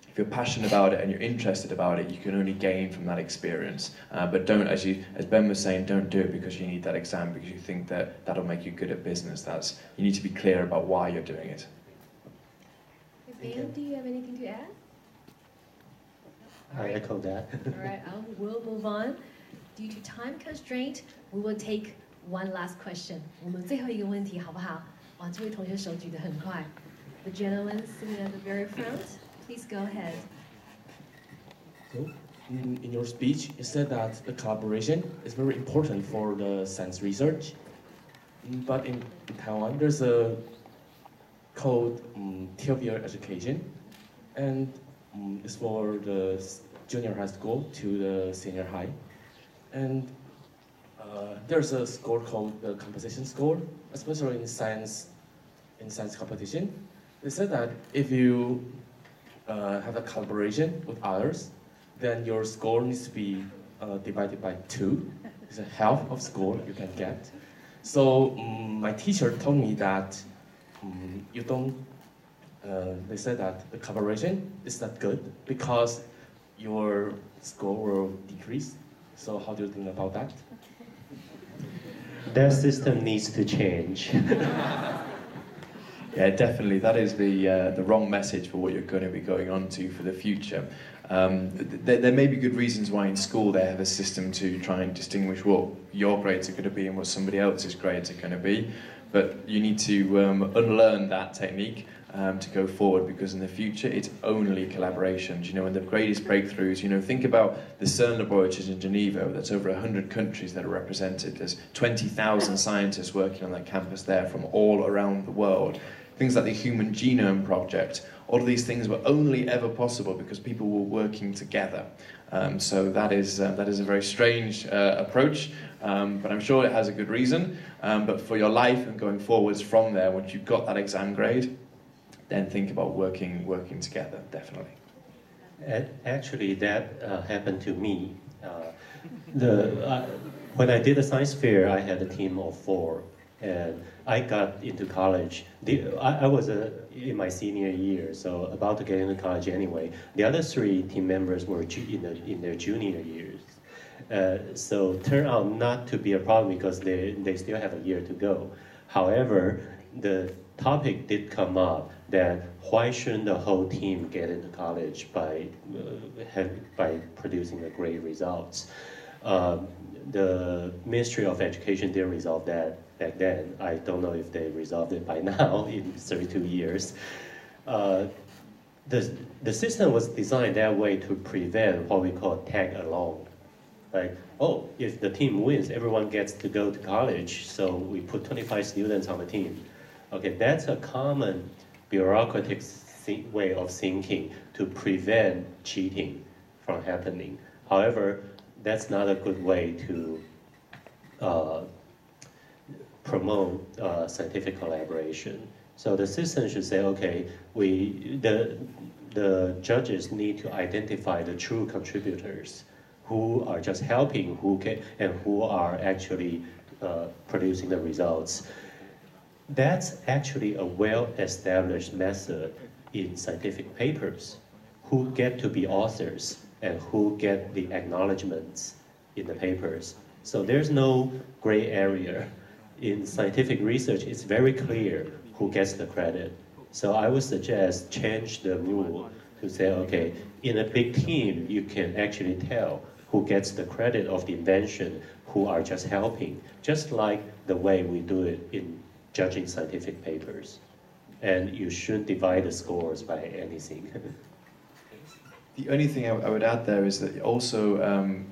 if you're passionate about it and you're interested about it, you can only gain from that experience. But don't, as Ben was saying, don't do it because you need that exam, because you think that that'll make you good at business. You need to be clear about why you're doing it. Ben, do you have anything to add? I echo that. All right, we'll move on. Due to time constraint, we will take one last question. 我们最后一个问题好不好？哇，这位同学手举得很快。The gentleman sitting at the very front, please go ahead. So, in your speech, you said that the collaboration is very important for the science research. But in Taiwan, there's a called 12-year education, and it's for the junior high school to the senior high. And there's a score called the composition score, especially in science competition. They said that if you have a collaboration with others, then your score needs to be divided by 2. It's a half of score you can get. So my teacher told me that you don't. They said that the collaboration is not good because your score will decrease. So how do you think about that? That system needs to change. Yeah, definitely. That is the wrong message for what you're going to be going on to for the future. There may be good reasons why in school they have a system to try and distinguish what your grades are going to be and what somebody else's grades are going to be. But you need to unlearn that technique to go forward, because in the future it's only collaborations. You know, and the greatest breakthroughs, you know, think about the CERN laboratories in Geneva. That's over 100 countries that are represented. There's 20,000 scientists working on that campus there from all around the world. Things like the Human Genome Project, all of these things were only ever possible because people were working together. So that is a very strange approach, but I'm sure it has a good reason. But for your life and going forwards from there, once you've got that exam grade, then think about working together, definitely. Actually, that happened to me. When I did the science fair, I had a team of 4, and I got into college. I was in my senior year, so about to get into college anyway. The other 3 team members were in their junior years. So turned out not to be a problem because they still have a year to go. However, the topic did come up that why shouldn't the whole team get into college by producing the great results? The Ministry of Education didn't resolve that back then. I don't know if they resolved it by now in 32 years. The system was designed that way to prevent what we call tag along. Like, oh, if the team wins, everyone gets to go to college, so we put 25 students on the team. Okay, that's a common bureaucratic way of thinking to prevent cheating from happening. However, that's not a good way to promote scientific collaboration. So the system should say, okay, the judges need to identify the true contributors who are just helping, and who are actually producing the results. That's actually a well-established method in scientific papers. Who get to be authors and who get the acknowledgements in the papers. So there's no gray area. In scientific research, it's very clear who gets the credit. So I would suggest change the rule to say, okay, in a big team, you can actually tell who gets the credit of the invention, who are just helping, just like the way we do it in judging scientific papers. and you shouldn't divide the scores by anything. The only thing I would add there is that also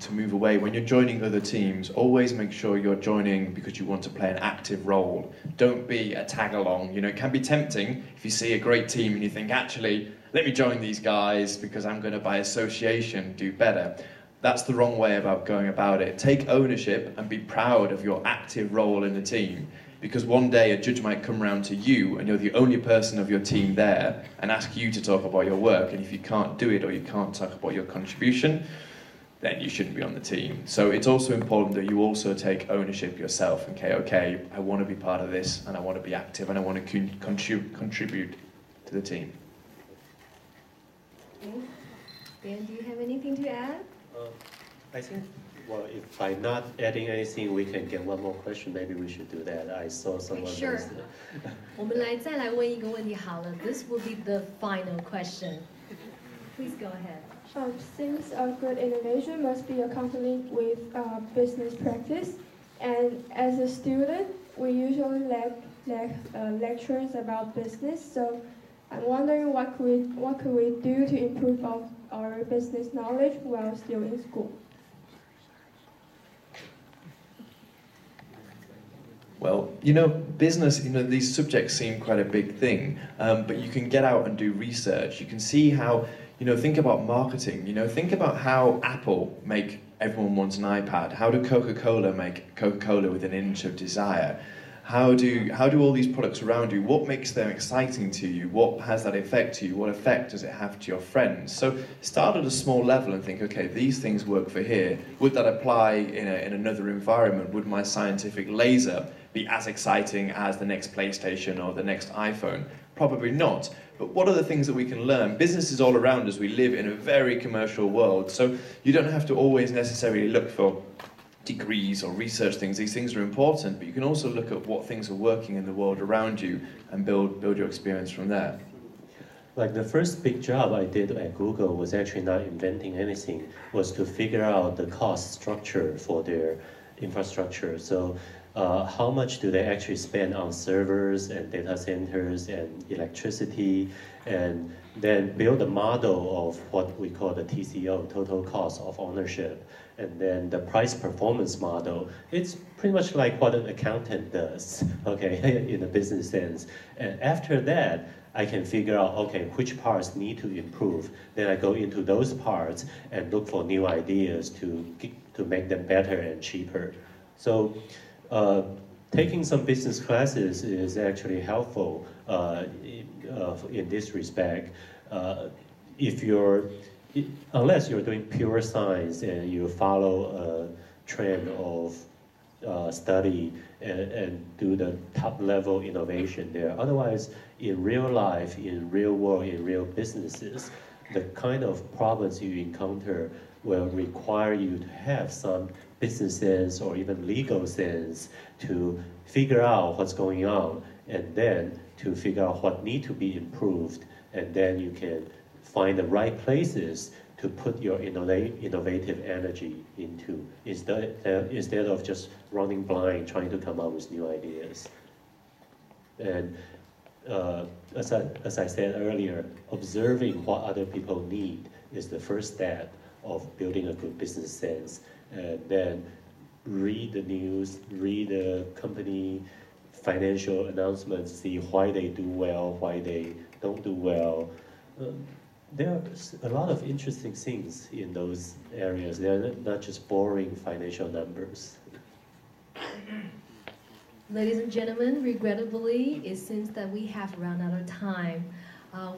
to move away, when you're joining other teams, always make sure you're joining because you want to play an active role. Don't be a tag-along. You know, it can be tempting if you see a great team and you think, actually, let me join these guys because I'm going to, by association, do better. That's the wrong way about going about it. Take ownership and be proud of your active role in the team. Because one day a judge might come around to you and you're the only person of your team there and ask you to talk about your work, and if you can't do it or you can't talk about your contribution, then you shouldn't be on the team. So it's also important that you also take ownership yourself and say, okay, I want to be part of this and I want to be active and I want to contribute to the team. Ben, do you have anything to add? I think, well, if by not adding anything, we can get one more question. Maybe we should do that. I saw someone. Sure. 我们再来问一个问题好了. This will be the final question. Please go ahead. Since a good innovation must be accompanied with business practice, and as a student, we usually lack lectures about business. So I'm wondering what could we do to improve our business knowledge while still in school? Well, you know, business, you know, these subjects seem quite a big thing, but you can get out and do research. You can see how, you know, think about marketing, you know, think about how Apple make everyone wants an iPad. How do Coca-Cola make Coca-Cola with an inch of desire? How do all these products around you, what makes them exciting to you? What has that effect to you? What effect does it have to your friends? So start at a small level and think, okay, these things work for here. Would that apply in another environment? Would my scientific laser be as exciting as the next PlayStation or the next iPhone? Probably not. But what are the things that we can learn? Business is all around us. We live in a very commercial world. So you don't have to always necessarily look for degrees or research things. These things are important, but you can also look at what things are working in the world around you and build your experience from there. Like the first big job I did at Google was actually not inventing anything, was to figure out the cost structure for their infrastructure. So how much do they actually spend on servers and data centers and electricity, and then build a model of what we call the TCO, total cost of ownership. And then the price performance model, it's pretty much like what an accountant does, okay, in a business sense. And after that, I can figure out, okay, which parts need to improve. Then I go into those parts and look for new ideas to make them better and cheaper. So taking some business classes is actually helpful in this respect. Unless you're doing pure science and you follow a trend of study and do the top level innovation there. Otherwise, in real life, in real world, in real businesses, the kind of problems you encounter will require you to have some business sense or even legal sense to figure out what's going on, and then to figure out what need to be improved, and then you can find the right places to put your innovative energy into, instead of just running blind trying to come up with new ideas. And as I said earlier, observing what other people need is the first step of building a good business sense. And then read the news, read the company financial announcements, see why they do well, why they don't do well. There are a lot of interesting things in those areas. They're not just boring financial numbers. Ladies and gentlemen, regrettably, it seems that we have run out of time.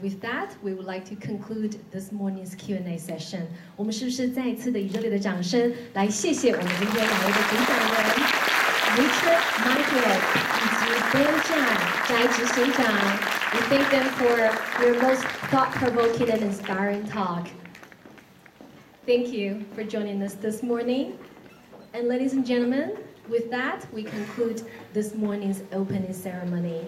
With that, we would like to conclude this morning's Q&A session. 我们是不是再一次的以热烈的掌声来谢谢我们今天两位的主讲人 Richard Myhill 以及 Ben 翟执行长。We thank them for your most thought-provoking and inspiring talk. Thank you for joining us this morning. And ladies and gentlemen, with that, we conclude this morning's opening ceremony.